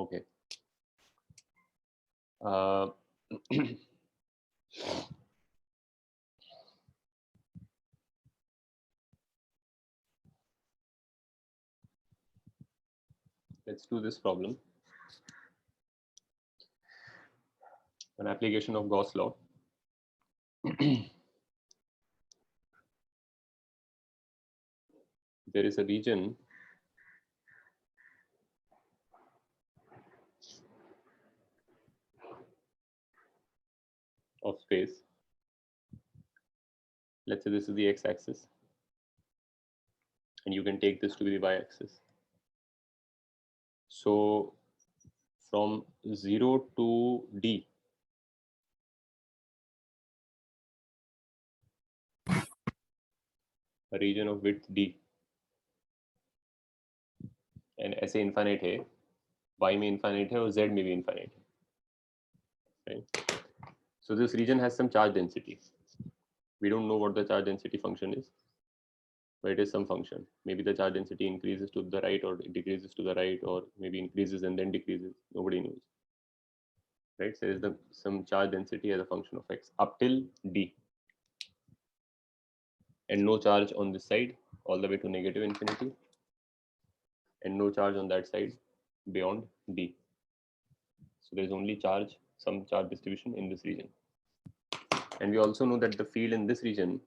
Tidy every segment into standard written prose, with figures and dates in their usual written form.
Okay. Let's do this problem. An application of Gauss law. There is a region of space. Let's say this is the x-axis, and you can take this to be the y-axis. So from 0 to D, a region of width D, and ऐसे infinite है, y में infinite है और z में भी infinite है, right? So this region has some charge density. We don't know what the charge density function is, but it is some function. Maybe the charge density increases to the right, or it decreases to the right, or maybe increases and then decreases. Nobody knows, right? So there is some charge density as a function of x up till D, and no charge on this side all the way to negative infinity, and no charge on that side beyond D. So there is only charge, some charge distribution in this region. And we also know that the field in this region,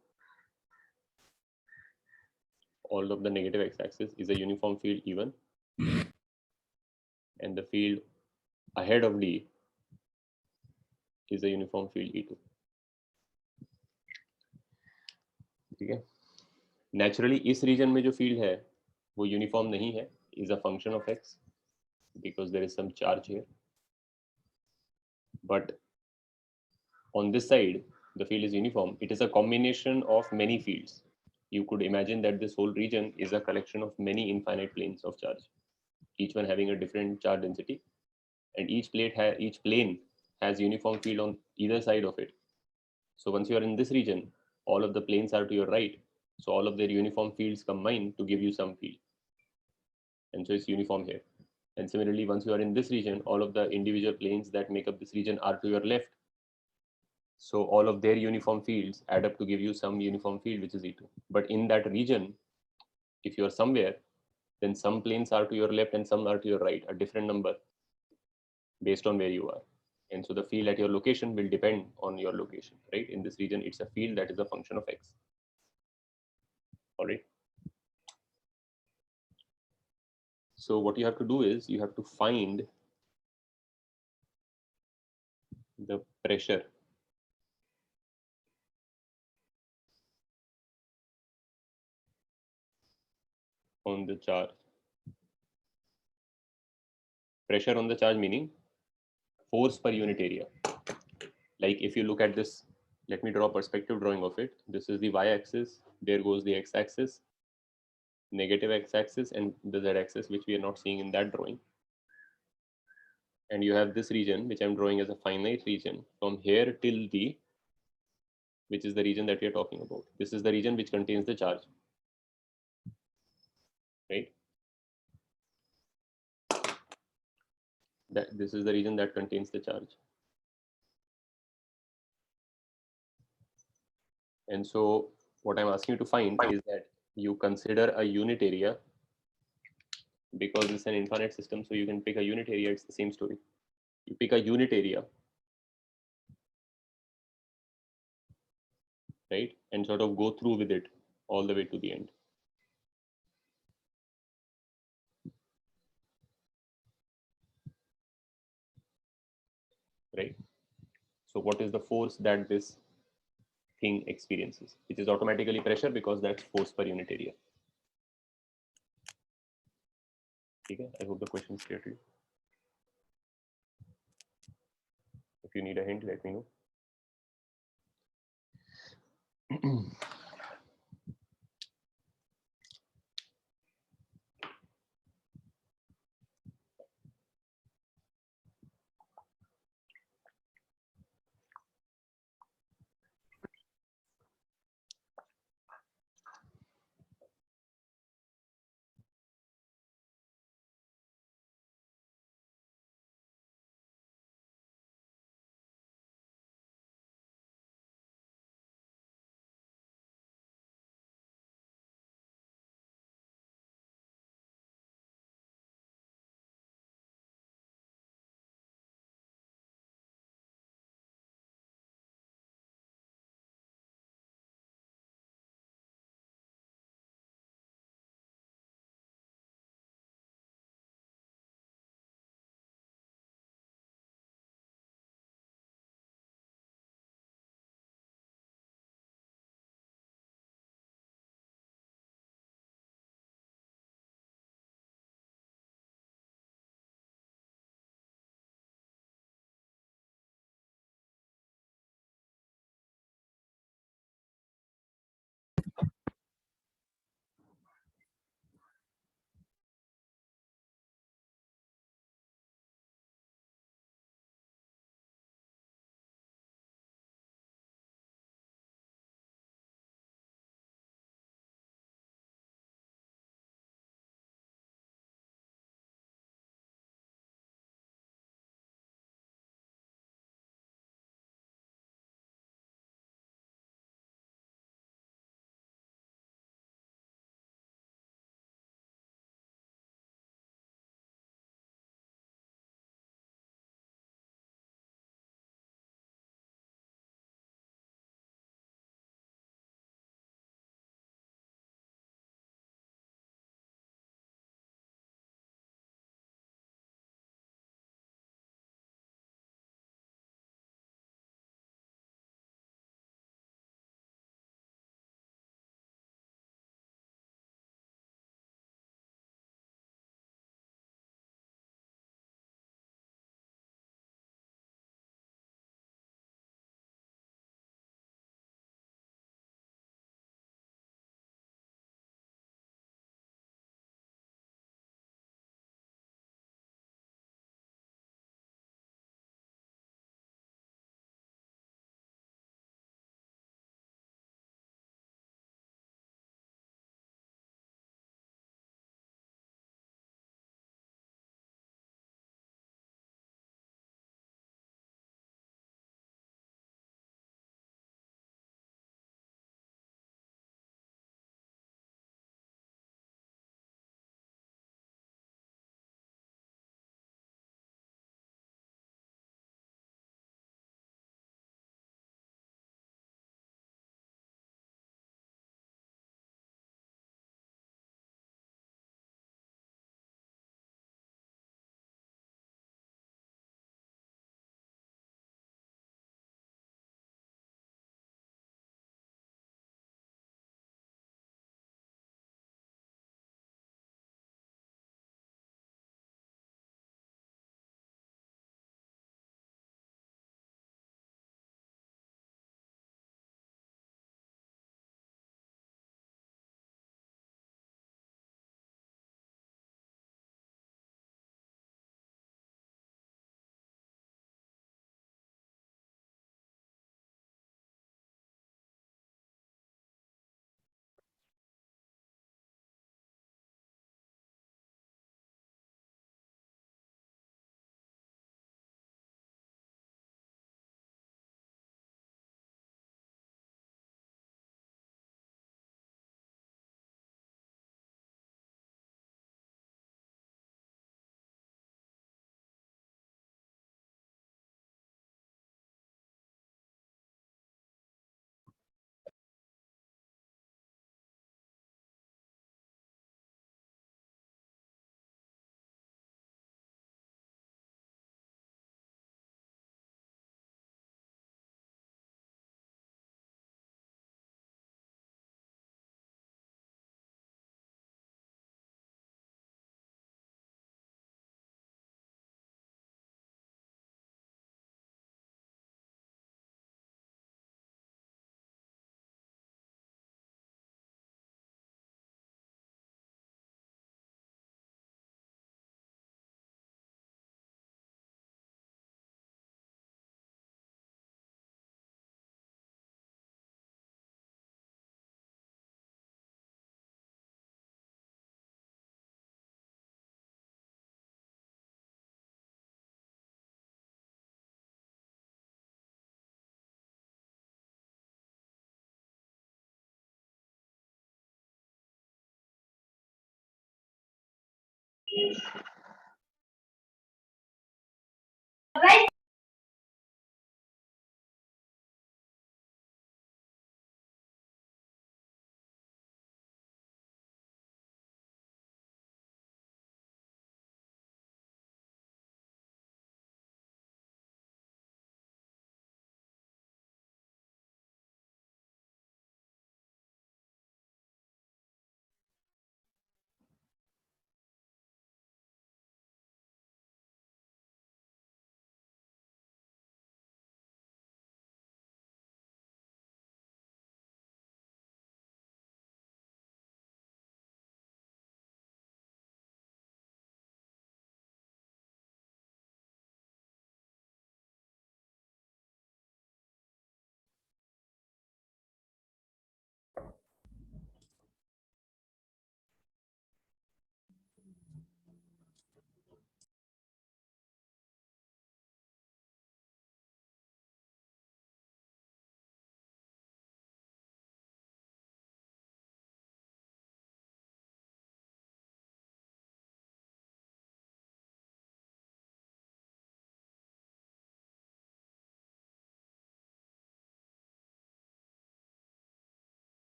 all of the negative x-axis, is a uniform field E1, and the field ahead of D is a uniform field E2. ठीक है? Naturally इस region में जो field है वो uniform नहीं है, is a function of x because there is some charge here. But on this side, the field is uniform. It is a combination of many fields. You could imagine that this whole region is a collection of many infinite planes of charge, each one having a different charge density, and each plane has uniform field on either side of it. So once you are in this region, all of the planes are to your right, so all of their uniform fields combine to give you some field, and so it's uniform here. And similarly, once you are in this region, all of the individual planes that make up this region are to your left, so all of their uniform fields add up to give you some uniform field, which is E2. But in that region, if you are somewhere, then some planes are to your left and some are to your right, a different number based on where you are. And so the field at your location will depend on your location, right? In this region, it's a field that is a function of x. All right. So what you have to do is you have to find the pressure on the charge. Pressure on the charge meaning force per unit area. Like if you look at this, let me draw a perspective drawing of it. This is the y-axis, there goes the x-axis, negative x-axis, and the z-axis, which we are not seeing in that drawing. And you have this region, which I'm drawing as a finite region from here till the, which is the region that we are talking about. This is the region which contains the charge, right? That this is the region that contains the charge. And so what I'm asking you to find is that you consider a unit area, because it's an infinite system, so you can pick a unit area. It's the same story. You pick a unit area, right, and sort of go through with it all the way to the end. Right. So what is the force that this thing experiences, which is automatically pressure, because that's force per unit area. Okay, I hope the question is clear to you. If you need a hint, let me know.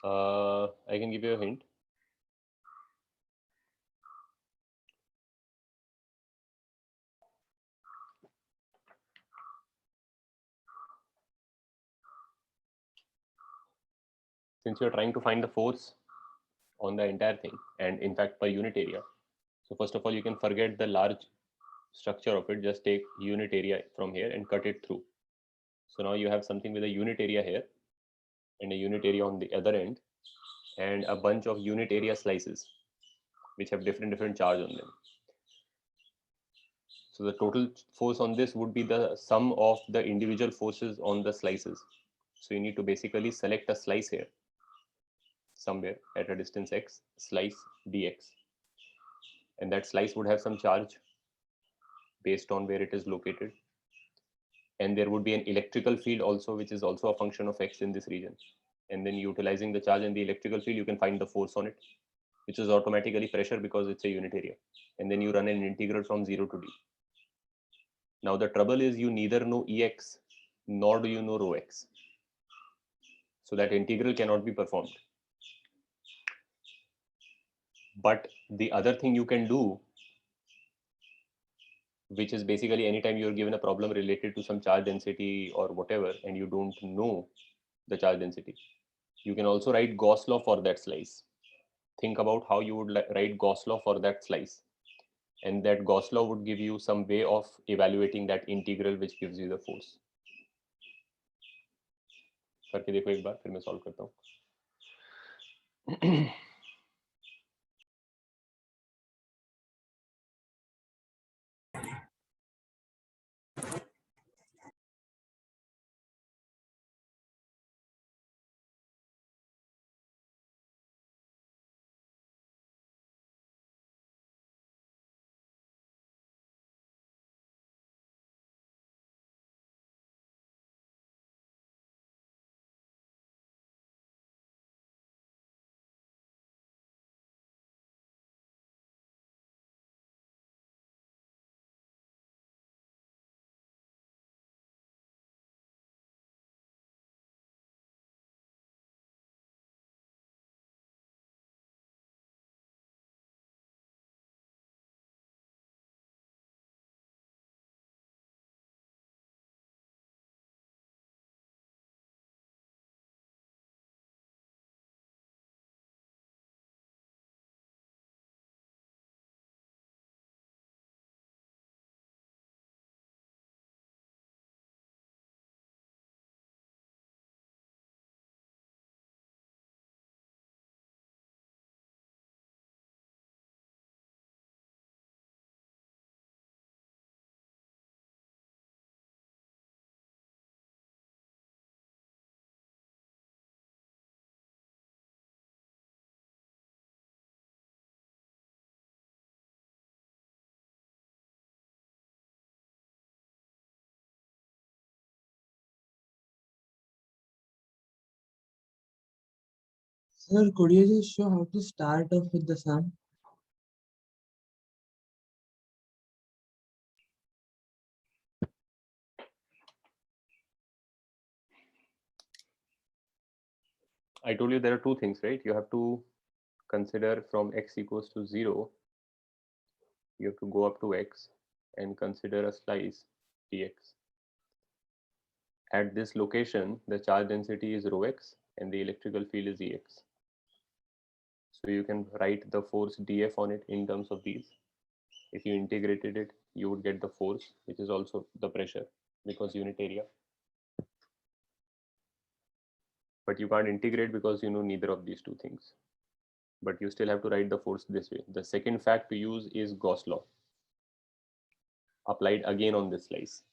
I can give you a hint. Since you're trying to find the force on the entire thing, and in fact per unit area, so first of all you can forget the large structure of it. Just take unit area from here and cut it through. So now you have something with a unit area here and a unit area on the other end, and a bunch of unit area slices which have different charge on them. So the total force on this would be the sum of the individual forces on the slices. So you need to basically select a slice here somewhere at a distance x, slice dx, and that slice would have some charge based on where it is located, and there would be an electrical field also, which is also a function of x in this region. And then utilizing the charge and the electrical field, you can find the force on it, which is automatically pressure because it's a unit area. And then you run an integral from 0 to d. Now the trouble is you neither know ex nor do you know rho x, so that integral cannot be performed. But the other thing you can do, which is basically anytime you're given a problem related to some charge density or whatever, and you don't know the charge density, you can also write Gauss law for that slice. Think about how you would write Gauss law for that slice, and that Gauss law would give you some way of evaluating that integral which gives you the force. करके देखो एक बार, फिर मैं solve करता हूँ. Sir, could you just show how to start off with the sum? I told you there are two things, right? You have to consider from x equals to 0, you have to go up to x and consider a slice dx. At this location, the charge density is rho x and the electrical field is Ex. So you can write the force dF on it in terms of these. If you integrated it, you would get the force, which is also the pressure because unit area. But you can't integrate because you know neither of these two things. But you still have to write the force this way. The second fact to use is Gauss law, applied again on this slice.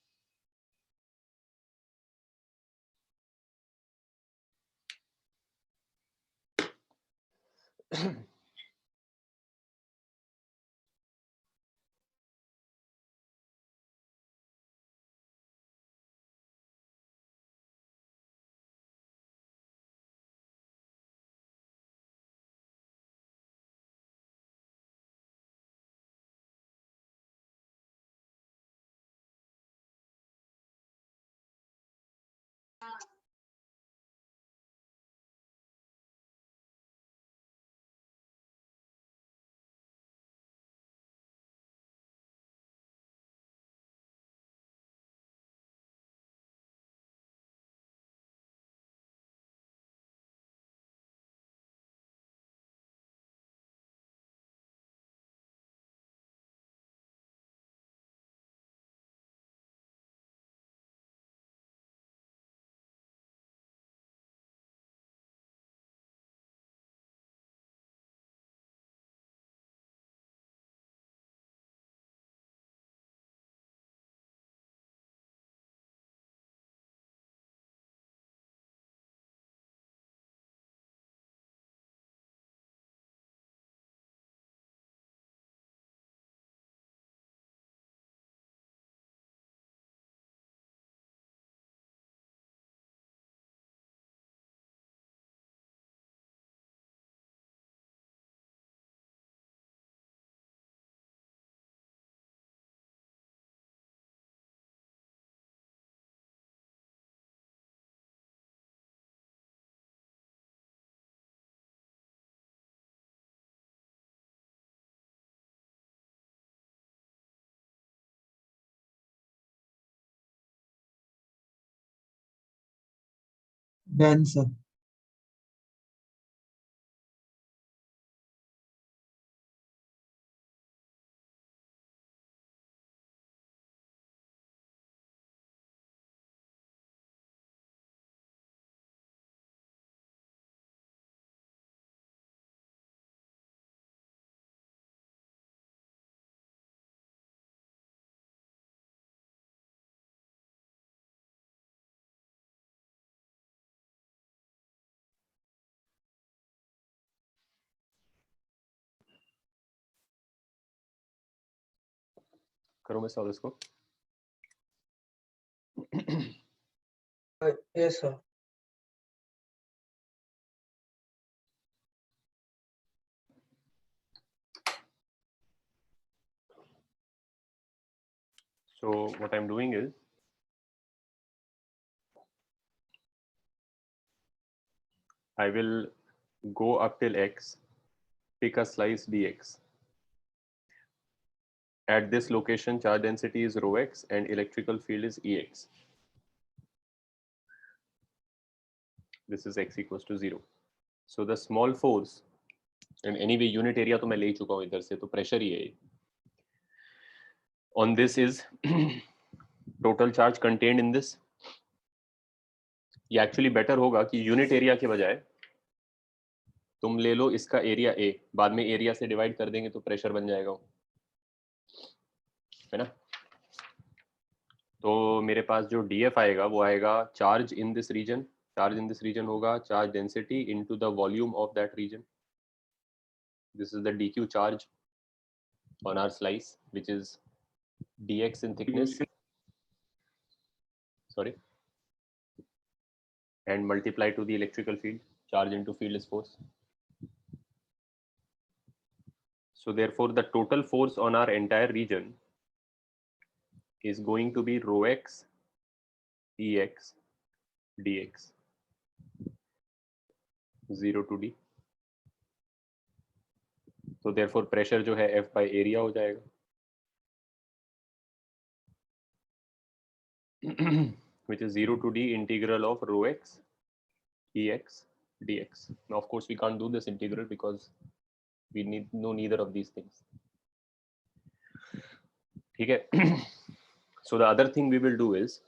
Done, sir. करो मैं solve इसको. Yes, sir. So what I'm doing is I will go up till x, pick a slice dx. At this location, charge density is rho x and electrical field is Ex. This is x equals to 0. So the small force, and anyway unit area तो मैं ले चुका हूँ इधर से, तो pressure ही है. On this is total charge contained in this. ये एक्चुअली बेटर होगा कि यूनिट एरिया के बजाय तुम ले लो इसका एरिया ए, बाद में एरिया से डिवाइड कर देंगे तो प्रेशर बन जाएगा, है ना. तो मेरे पास जो डीएफ आएगा वो आएगा charge in this region. Charge in this region होगा charge density into the volume of that region. This is the DQ charge on our slice, which is dx in thickness, sorry, and multiply to the electrical field. Charge into field is force. So therefore the total force on our entire region is going to be rho x ex dx 0 to d. तो therefore pressure जो है F by area हो जाएगा which is 0 to d integral of rho x ex dx. Now of course we can't do this integral because we need know neither of these things. ठीक है. So the other thing we will do is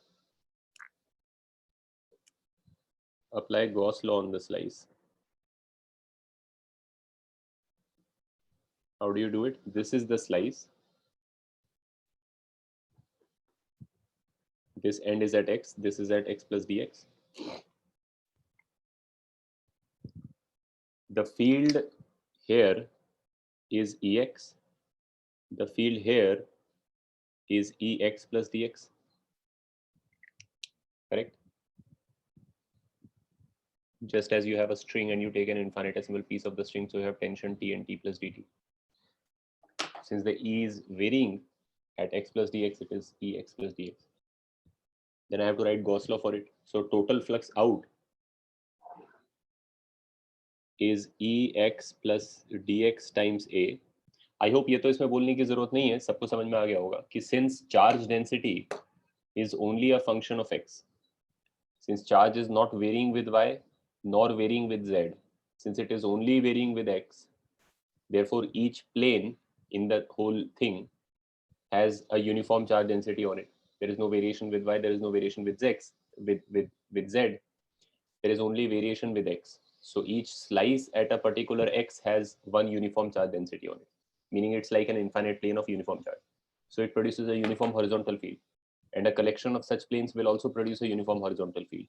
apply Gauss law on the slice. How do you do it? This is the slice. This end is at x, this is at x plus dx. The field here is Ex. The field here is Ex plus dx. Correct? Just as you have a string and you take an infinitesimal piece of the string, so you have tension T and T plus dt. Since the E is varying at x plus dx, it is Ex plus dx. Then I have to write Gauss law for it. So total flux out is Ex plus dx times A. I hope ये तो इसमें बोलने की जरूरत नहीं है, सबको समझ में आ गया होगा कि since charge density is only a function of x, since charge is not varying with y nor varying with z, since it is only varying with x, therefore each plane in the whole thing has a uniform charge density on it. There is no variation with y, there is no variation with z, with z, there is only variation with x. So each slice at a particular x has one uniform charge density on it, meaning it's like an infinite plane of uniform charge. So it produces a uniform horizontal field, and a collection of such planes will also produce a uniform horizontal field.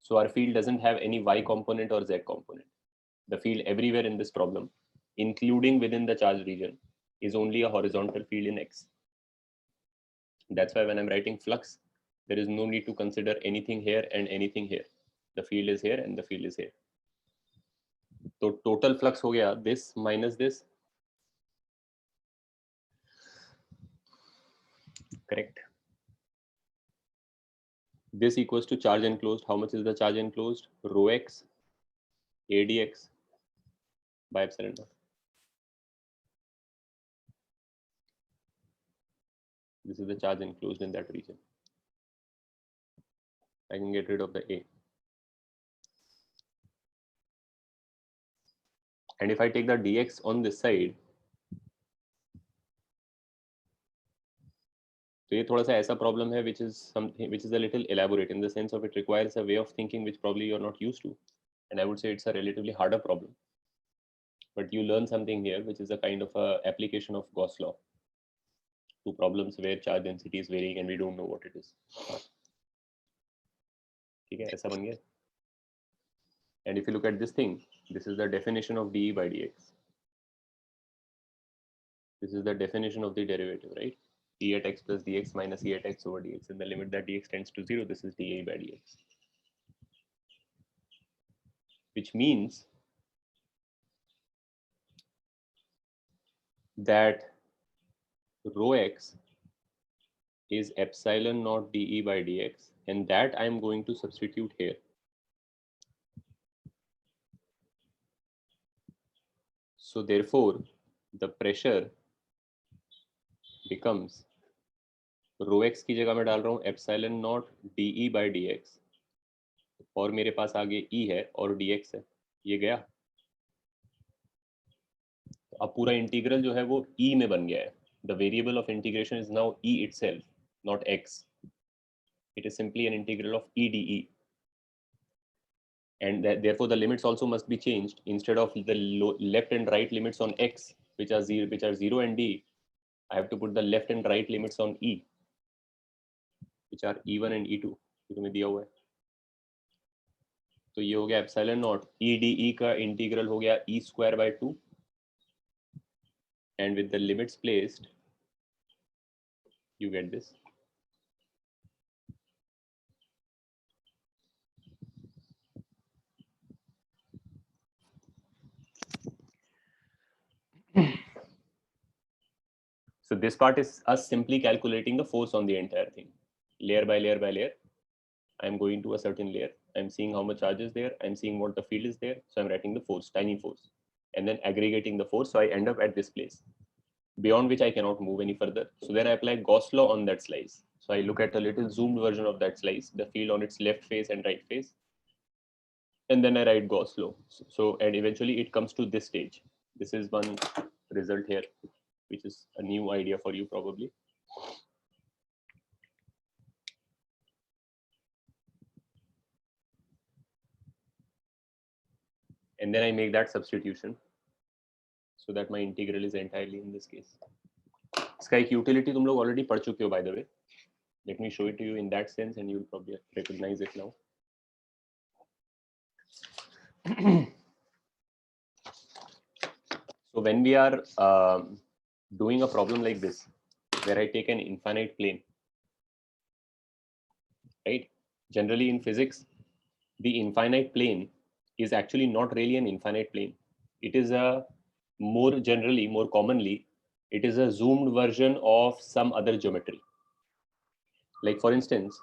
So our field doesn't have any y component or z component. The field everywhere in this problem, including within the charge region, is only a horizontal field in x. That's why when I'm writing flux, there is no need to consider anything here and anything here. The field is here and the field is here. So total flux हो गया this minus this. Correct. This equals to charge enclosed. How much is the charge enclosed? Rho x a dx by epsilon naught. This is the charge enclosed in that region. I can get rid of the a. And if I take the dx on this side, तो ये थोड़ा सा ऐसा problem है which is something which is a little elaborate in the sense of it requires a way of thinking which probably you're not used to, and I would say it's a relatively harder problem. But you learn something here which is a kind of a application of Gauss law to problems where charge density is varying and we don't know what it is. ठीक है, ऐसा बन गया. And if you look at this thing, this is the definition of dE by dx. This is the definition of the derivative, right? E at x plus dx minus E at x over dx. In the limit that dx tends to 0, this is dA by dx. Which means that rho x is epsilon naught dE by dx, and that I am going to substitute here. So therefore, the pressure becomes rho x की जगह मैं डाल रहा हूँ epsilon naught dE by dx, और मेरे पास आगे E है और dx है, ये गया. तो अब पूरा इंटीग्रल जो है वो E में बन गया है. The variable of integration is now E itself, not x. It is simply an integral of E dE. And therefore the limits also must be changed. Instead of the left and right limits on x, which are 0 and d, I have to put the left and right limits on E, which are E1 and E2. तुम्हें दिया हुआ है. तो ये हो गया epsilon not E dE का integral हो गया E square by 2, and with the limits placed you get this. So this part is us simply calculating the force on the entire thing, layer by layer by layer. I'm going to a certain layer, I'm seeing how much charge is there, I'm seeing what the field is there, so I'm writing the force, tiny force, and then aggregating the force, so I end up at this place, beyond which I cannot move any further. So then I apply Gauss law on that slice. So I look at a little zoomed version of that slice, the field on its left face and right face, and then I write Gauss law. So and eventually it comes to this stage. This is one result here, which is a new idea for you probably. And then I make that substitution so that my integral is entirely in this case. इसका एक utility तुम लोग already पढ़ चुके हो, by the way. Let me show it to you in that sense and you'll probably recognize it now. So when we are doing a problem like this, where I take an infinite plane, right? Generally in physics, the infinite plane is actually not really an infinite plane. It is a more commonly, it is a zoomed version of some other geometry. Like for instance,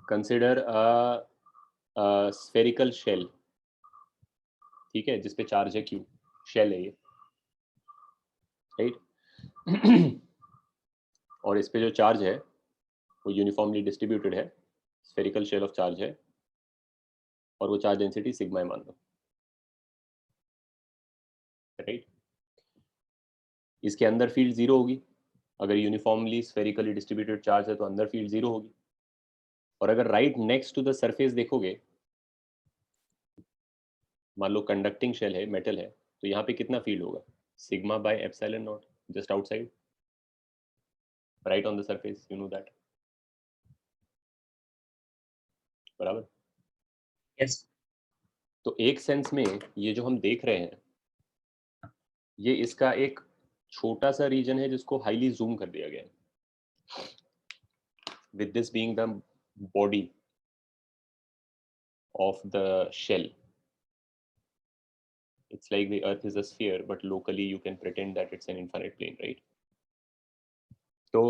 consider a spherical shell, ठीक है, जिसपे charge है Q, shell है ये, right? और इस पे जो चार्ज है वो यूनिफॉर्मली डिस्ट्रीब्यूटेड है, स्फेरिकल शेल ऑफ चार्ज है, और वो चार्ज डेंसिटी सिग्मा है मान लो, राइट? इसके अंदर फील्ड जीरो होगी, अगर यूनिफॉर्मली स्फेरिकली डिस्ट्रीब्यूटेड चार्ज है तो अंदर फील्ड जीरो होगी. और अगर right next to the surface देखोगे, मान लो कंडक्टिंग शेल है, मेटल है, तो यहाँ पे कितना फील्ड होगा? Sigma by epsilon not, just outside, right on the surface, you know that, बराबर? यस. तो एक सेंस में ये जो हम देख रहे हैं, ये इसका एक छोटा सा रीजन है जिसको हाईली जूम कर दिया गया है, with this being the body of the shell. It's like the earth is a sphere, but locally you can pretend that it's an infinite plane, right? तो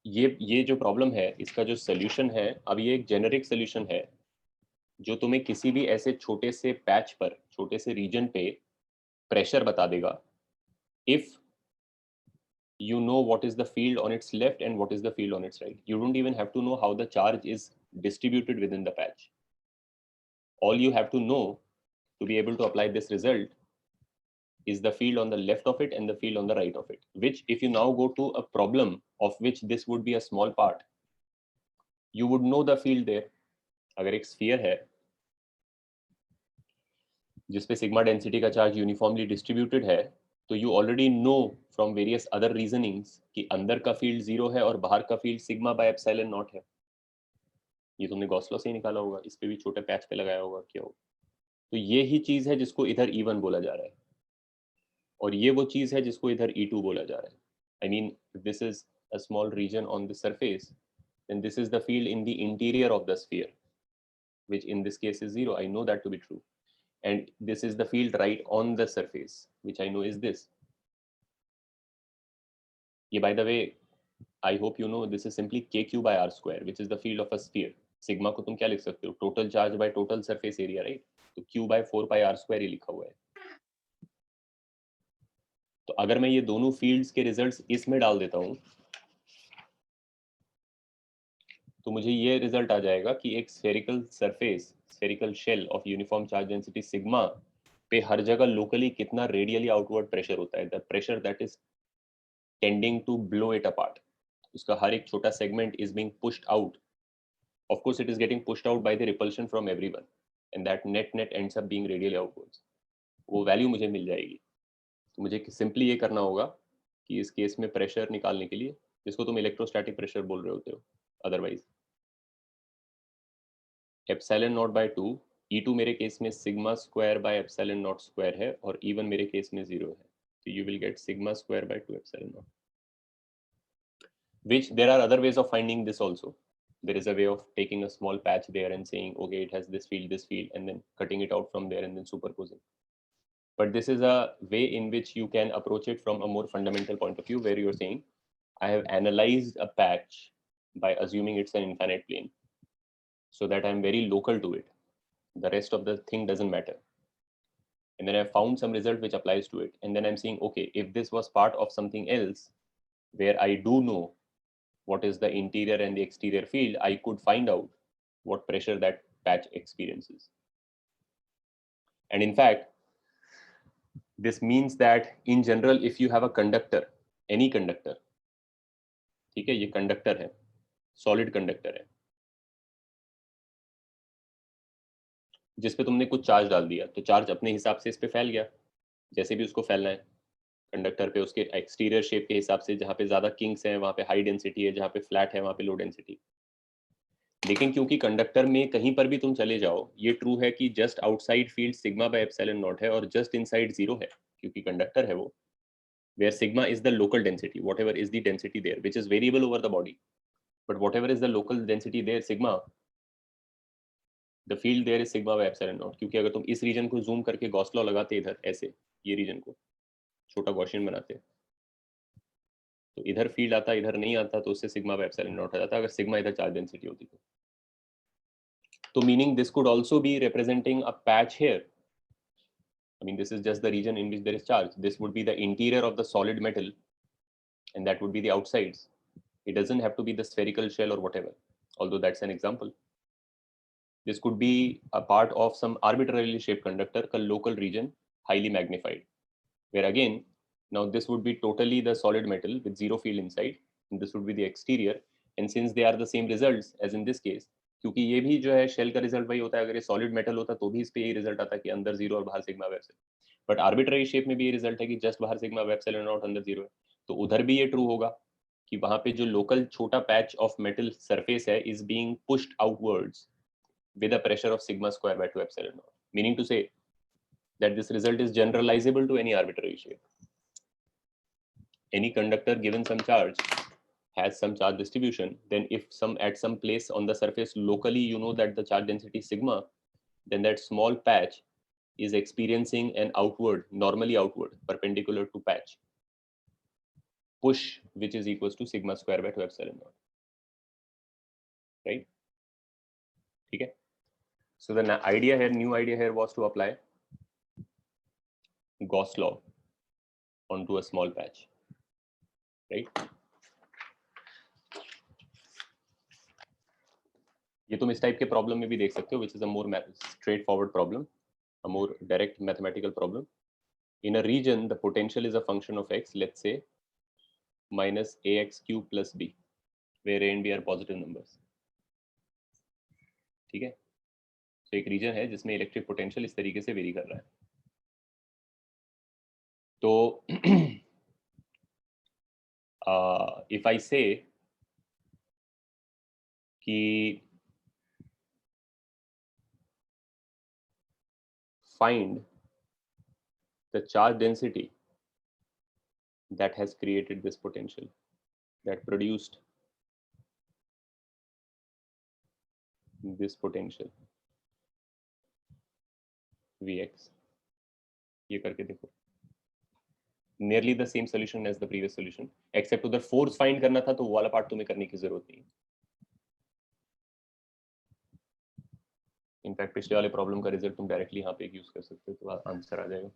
ये जो प्रॉब्लम है, इसका जो सोल्यूशन है, अब ये एक जेनेरिक सोल्यूशन है जो तुम्हें किसी भी ऐसे छोटे से पैच पर, छोटे से रीजन पे प्रेशर बता देगा, if you know what is the field on its left and what is the field on its right. You don't even have to know how the charge is distributed within the patch. All you have to know to be able to apply this result is the field on the left of it and the field on the right of it, which if you now go to a problem of which this would be a small part, you would know the field there. अगर एक sphere है जिसपे sigma density का charge uniformly distributed है, तो you already know from various other reasonings कि अंदर का फील्ड जीरो है और बाहर का field sigma by epsilon not है. ये तुमने गॉस लॉ से ही निकाला होगा, इस पे भी छोटे पैच पे लगाया होगा, क्या होगा. तो ये ही चीज है जिसको इधर E1 बोला जा रहा है, और ये वो चीज है जिसको इधर E2 बोला जा रहा है. I mean this is a small region on the surface, then this is the field in the interior of the sphere, which in this case is zero. I know that to be true. And this is the field right on the surface, which I know is this. Yeah, by the way, I hope you know this is simply kq by r square, which is the field of a sphere. Sigma को तुम क्या लिख सकते हो? Total charge by total surface area, right? तो q by 4 pi r square ही लिखा हुआ है. तो अगर मैं ये दोनों फील्ड्स के रिजल्ट्स इसमें डाल देता हूँ, तो मुझे ये रिजल्ट आ जाएगा कि एक spherical surface, spherical shell of uniform charge density sigma पे हर जगह लोकली कितना रेडियली आउटवर्ड प्रेशर होता है, the pressure that is tending to blow it apart. उसका हर एक छोटा segment is being pushed out. Of course it is getting pushed out by the repulsion from everyone, and that net ends up being radially outwards. वो value मुझे मिल जाएगी. तो मुझे सिंपली ये करना होगा कि इस केस में प्रेशर निकालने के लिए, जिसको तुम इलेक्ट्रोस्टैटिक प्रेशर बोल रहे होते हो otherwise, epsilon not bye 2, E2 मेरे केस में sigma square by epsilon not square है, और E1 मेरे केस में 0 है. तो you will get sigma square by 2 epsilon not. Which there are other ways of finding this also. There is a way of taking a small patch there and saying, okay, it has this field, and then cutting it out from there and then superposing. but this is a way in which you can approach it from a more fundamental point of view, where you're saying, I have analyzed a patch by assuming it's an infinite plane, so that I'm very local to it. The rest of the thing doesn't matter. And then I found some result which applies to it. And then I'm saying, okay, if this was part of something else where I do know what is the interior and the exterior field, I could find out what pressure that patch experiences. And in fact, this means that in general, if you have a conductor, any conductor, ठीक है, ये conductor है, solid conductor है, जिस पे तुमने कुछ charge डाल दिया, तो चार्ज अपने हिसाब से इस पे फैल गया, जैसे भी उसको फैलना है कंडक्टर पे, उसके एक्सटीरियर शेप के हिसाब से, जहाँ पे ज्यादा किंग्स हैं वहाँ पे हाई डेंसिटी है, जहाँ पे फ्लैट है वहाँ पे लो डेंसिटी। लेकिन क्योंकि कंडक्टर में कहीं पर भी तुम चले जाओ, ये ट्रू है कि just outside field sigma by epsilon not है और जस्ट इनसाइड जीरो है, क्योंकि कंडक्टर है वो, where sigma is the local density, whatever is the density there, which is variable over the body, but whatever is the local density there, sigma, the field there is sigma by epsilon naught। क्योंकि अगर तुम इस reason को zoom करके Gauss law लगाते इधर ऐसे, ये रीजन को छोटा गॉसियन बनाते, तो इधर फील्ड आता, इधर नहीं आता, तो उससे सिग्मा बाय एप्सिलॉन नॉट आ जाता अगर सिग्मा इधर चार्ज डेंसिटी होती तो meaning this could also be representing a patch here. I mean, this is just the region in which there is charge. This would be the interior of the solid metal, and that would be the outsides. It doesn't have to be the spherical shell or whatever, although that's an example. This could be a part of some arbitrarily shaped conductor, a local region, highly magnified, where again, now this would be totally the solid metal with zero field inside, and this would be the exterior. And since they are the same results as in this case, क्योंकि ये भी जो है shell का result वही होता है, अगर ये सॉलिड मेटल होता तो भी इस पे यही रिजल्ट आता कि अंदर जीरो और बाहर सिग्मा वेब से, बट आर्बिट्ररी शेप में भी ये रिजल्ट है कि जस्ट बाहर सिग्मा वेब सेल नॉट अंदर जीरो है। तो उधर भी ये ट्रू होगा कि वहां पे जो लोकल छोटा पैच ऑफ मेटल सरफेस है is being pushed outwards with a pressure of sigma square by 2 epsilon naught, meaning to say that this result is generalizable to any arbitrary shape. Any conductor given some charge has some charge distribution, then if some at some place on the surface locally you know that the charge density is sigma, then that small patch is experiencing an outward, normally outward, perpendicular to patch push, which is equals to sigma square by 2 epsilon naught, right? Okay. So the idea here, new idea here was to apply Gauss law onto a small patch, right? ये तुम इस type के problem में भी देख सकते हो, which is a more straightforward problem, a more direct mathematical problem. In a region, the potential is a function of x, let's say minus ax cube plus b, where a and b are positive numbers. ठीक है, तो एक reason है जिसमें electric potential इस तरीके से very कर रहा है। तो if I say कि find the charge density that has created this potential, that produced this potential Vx, ये करके देखो, nearly the same solution as the previous solution, except उधर force find करना था, तो वो वाला पार्ट तुम्हें करने की जरूरत नहीं है। इनफैक्ट पिछले वाले प्रॉब्लम का रिजल्ट तुम डायरेक्टली यहाँ पे यूज कर सकते हो, तो आंसर आ जाएगा।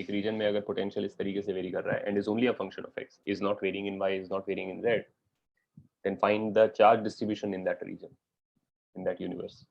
एक रीजन में अगर पोटेंशियल इस तरीके से वेरी कर रहा है and is only a function of X, is not varying in Y, is not varying in Z, then find the charge distribution in that region, in that universe.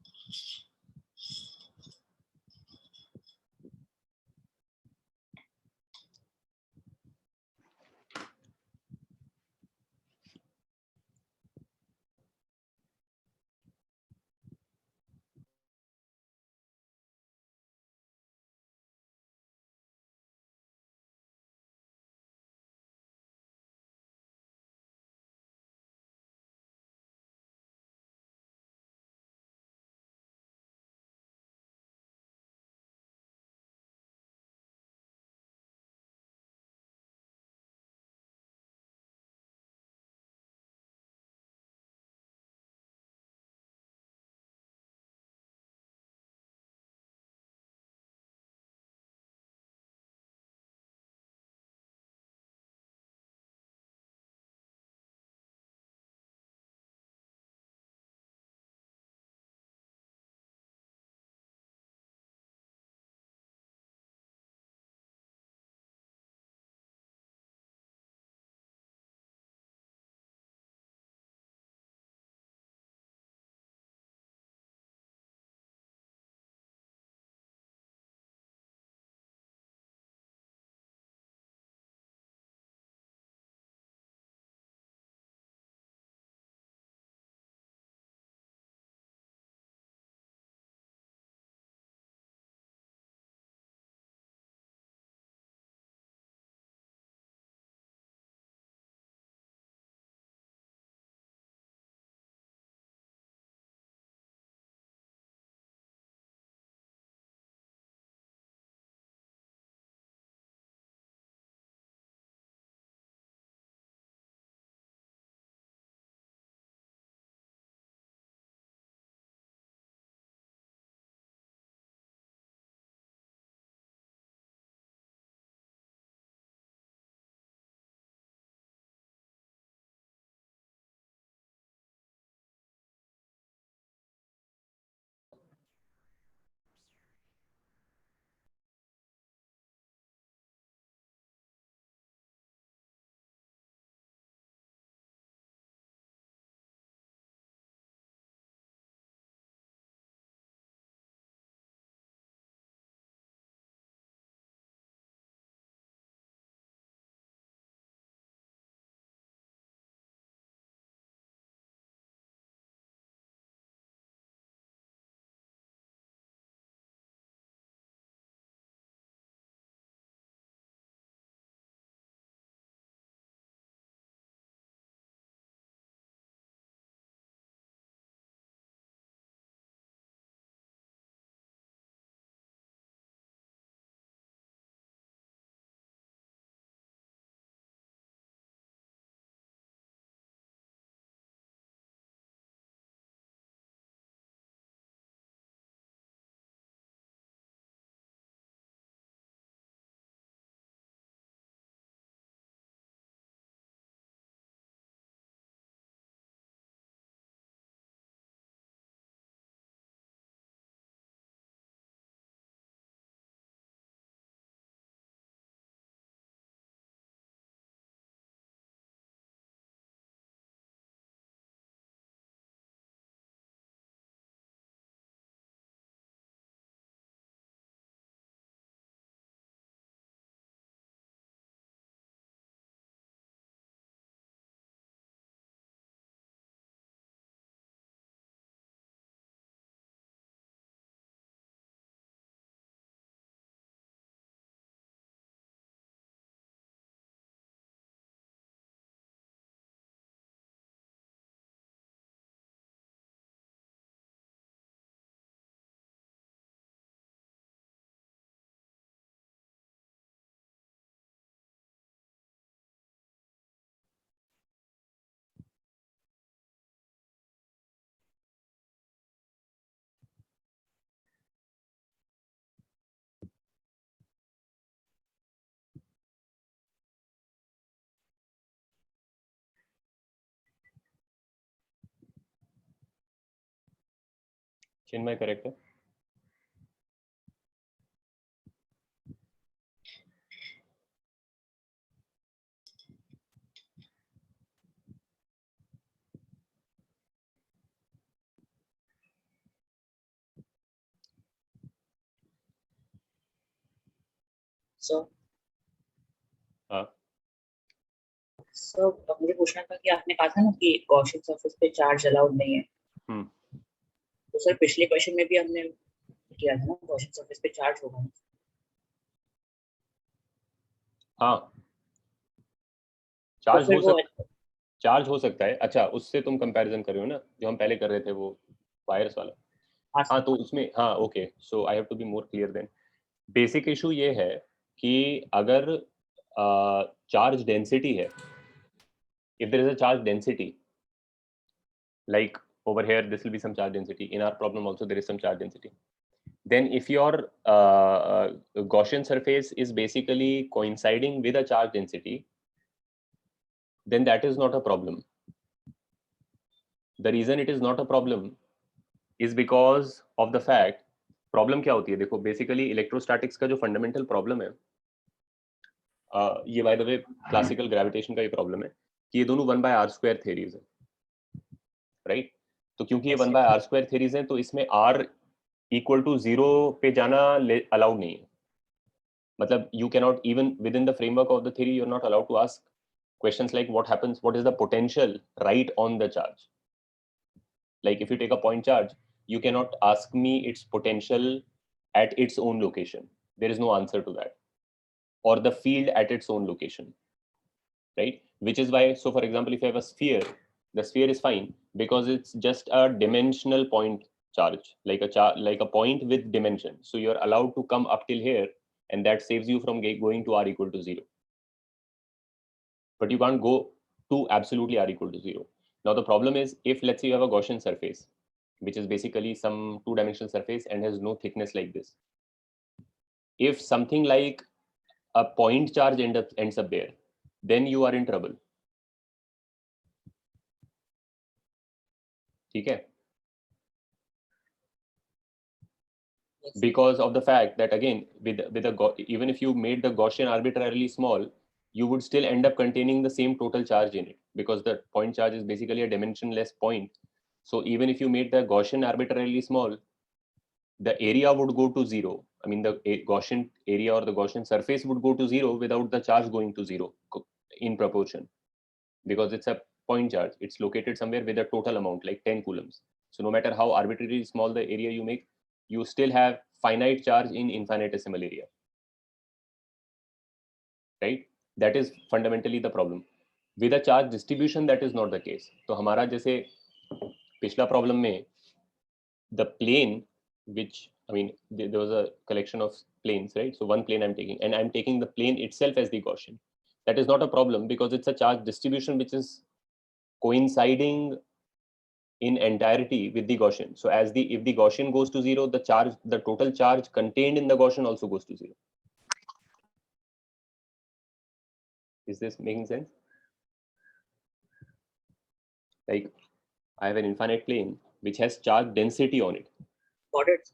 Chinmay, correct है? Sir हाँ sir मुझे पूछना था कि आपने कहा था ना कि गॉसियन सरफेस पे चार्ज अलाउड नहीं है। हम्म। तो सर पिछले क्वेश्चन में भी हमने किया था ना गॉसियन सरफेस पे चार्ज होगा। हाँ तो चार्ज फिर हो वो सकता चार्ज हो सकता है। अच्छा, उससे तुम कंपैरिजन कर रहे हो ना जो हम पहले कर रहे थे, वो वायर्स वाला। हाँ हाँ सर। तो उसमें, हाँ okay, so I have to be more clear then. Basic issue ये है कि अगर चार्ज डेंसिटी है, if there is a charge density, like over here this will be some charge density, in our problem also there is some charge density, then if your Gaussian surface is basically coinciding with a charge density, then that is not a problem. The reason it is not a problem is because of the fact, problem क्या होती है, देखो basically electrostatics का जो fundamental problem है, ये by the way classical gravitation का ये प्रॉब्लम है कि ये दोनों 1/r² थ्योरीज है, राइट? तो क्योंकि ये 1/r² थ्योरीज हैं तो इसमें r इक्वल टू 0 पे जाना अलाउड नहीं है। मतलब you cannot, even within the framework of the theory, you're not allowed to ask questions like what is the potential right on the charge. Like if you take a point charge, you cannot ask me its potential at its own location. There is no answer to that. Or the field at its own location, right? Which is why, so for example, if you have a sphere, the sphere is fine because it's just a dimensional point charge, like a point with dimension. So you're allowed to come up till here, and that saves you from going to r equal to 0. But you can't go to absolutely r equal to 0. Now the problem is, if let's say you have a Gaussian surface, which is basically some two-dimensional surface and has no thickness like this. If something like a point charge ends up there, then you are in trouble. ठीक है? Because of the fact that again, even if you made the Gaussian arbitrarily small, you would still end up containing the same total charge in it, because the point charge is basically a dimensionless point. So even if you made the Gaussian arbitrarily small, the area would go to 0. I mean, the Gaussian area or the Gaussian surface would go to 0 without the charge going to 0 in proportion, because it's a point charge. It's located somewhere with a total amount like 10 coulombs. So no matter how arbitrarily small the area you make, you still have finite charge in infinitesimal area, right? That is fundamentally the problem. With a charge distribution, that is not the case. तो हमारा जैसे पिछला problem में, the plane, which, I mean, there was a collection of planes, right? So one plane I'm taking, and I'm taking the plane itself as the Gaussian. That is not a problem because it's a charge distribution which is coinciding in entirety with the Gaussian. So if the Gaussian goes to 0, the total charge contained in the Gaussian also goes to 0. Is this making sense? Like I have an infinite plane which has charge density on it. Got it.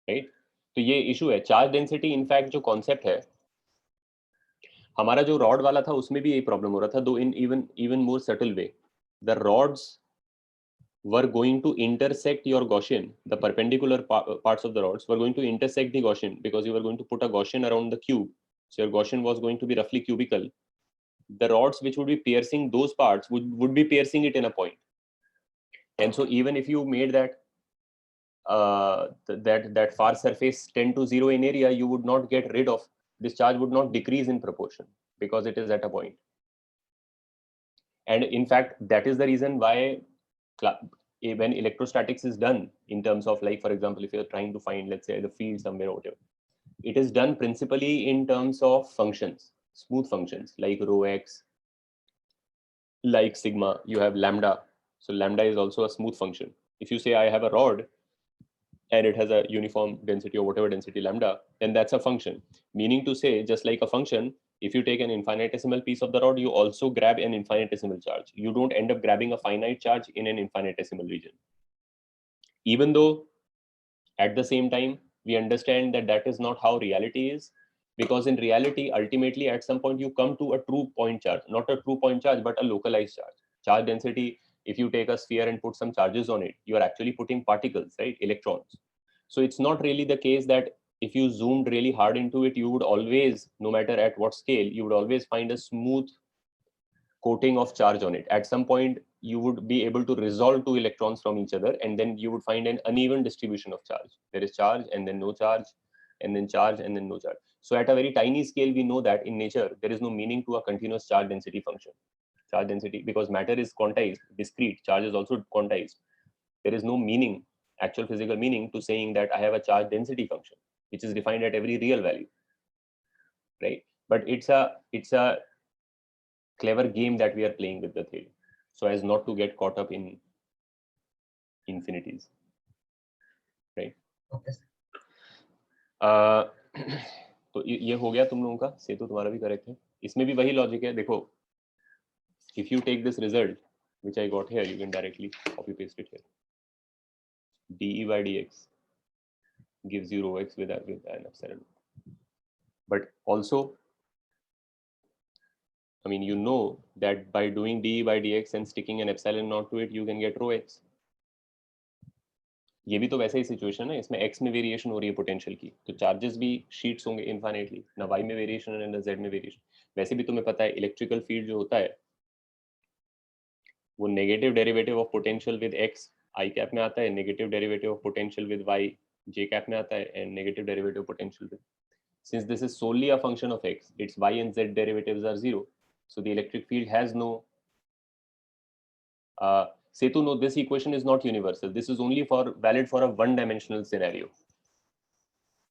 Right? तो ये issue है charge density. In fact जो concept है हमारा जो rod वाला था उसमें भी यही प्रॉब्लम हो रहा था, दो in even more subtle way. The rods were going to intersect your Gaussian, the perpendicular parts of the rods were going to intersect the Gaussian, because you were going to put a Gaussian around the cube. So your Gaussian was going to be roughly cubical. The rods which would be piercing those parts would be piercing it in a point. And so even if you made that that far surface tend to 0 in area, you would not get rid of this charge, would not decrease in proportion because it is at a point. And in fact, that is the reason why when electrostatics is done in terms of, like, for example, if you're trying to find, let's say, the field somewhere or whatever, it is done principally in terms of functions, smooth functions like rho x, like sigma, you have lambda. So lambda is also a smooth function. If you say I have a rod and it has a uniform density or whatever density lambda, then that's a function. Meaning to say, just like a function, if you take an infinitesimal piece of the rod, you also grab an infinitesimal charge. You don't end up grabbing a finite charge in an infinitesimal region. Even though At the same time, we understand that that is not how reality is, because in reality, ultimately, at some point, you come to a true point charge, not a true point charge, but a localized charge. Charge density, if you take a sphere and put some charges on it, you are actually putting particles, right? Electrons. So it's not really the case that if you zoomed really hard into it, you would always, no matter at what scale, you would always find a smooth coating of charge on it. At some point, you would be able to resolve two electrons from each other, and then you would find an uneven distribution of charge. There is charge and then no charge, and then charge and then no charge. So at a very tiny scale, we know that in nature, there is no meaning to a continuous charge density function. Charge density, because matter is quantized, discrete, charge is also quantized. There is no meaning, actual physical meaning, to saying that I have a charge density function, which is defined at every real value, right? But it's a clever game that we are playing with the theory, so as not to get caught up in infinities, right? Okay. तो ये हो गया तुम लोगों का, सेतु तुम्हारा भी correct है, इसमें भी वही लॉजिक है. देखो, if you take this result which I got here, you can directly copy paste it here. dE by dx gives you rho x with an epsilon. But also, I mean, you know that by doing dE by dx and sticking an epsilon naught to it, you can get rho x. ये भी तो वैसे ही situation है, इसमें x में variation हो रही है पोटेंशियल की, तो चार्जेस भी शीट्स होंगे इनफाइनाइटली, ना y में वेरिएशन है ना z में वेरिएशन. वैसे भी तुम्हें पता है इलेक्ट्रिकल फील्ड जो होता है वो negative derivative of potential with x i cap में आता है, negative derivative of potential with y j cap में आता है, and negative derivative potential with, since this is solely a function of x, its y and z derivatives are zero, so the electric field has no Setu, no, this equation is not universal. This is only valid for a one-dimensional scenario.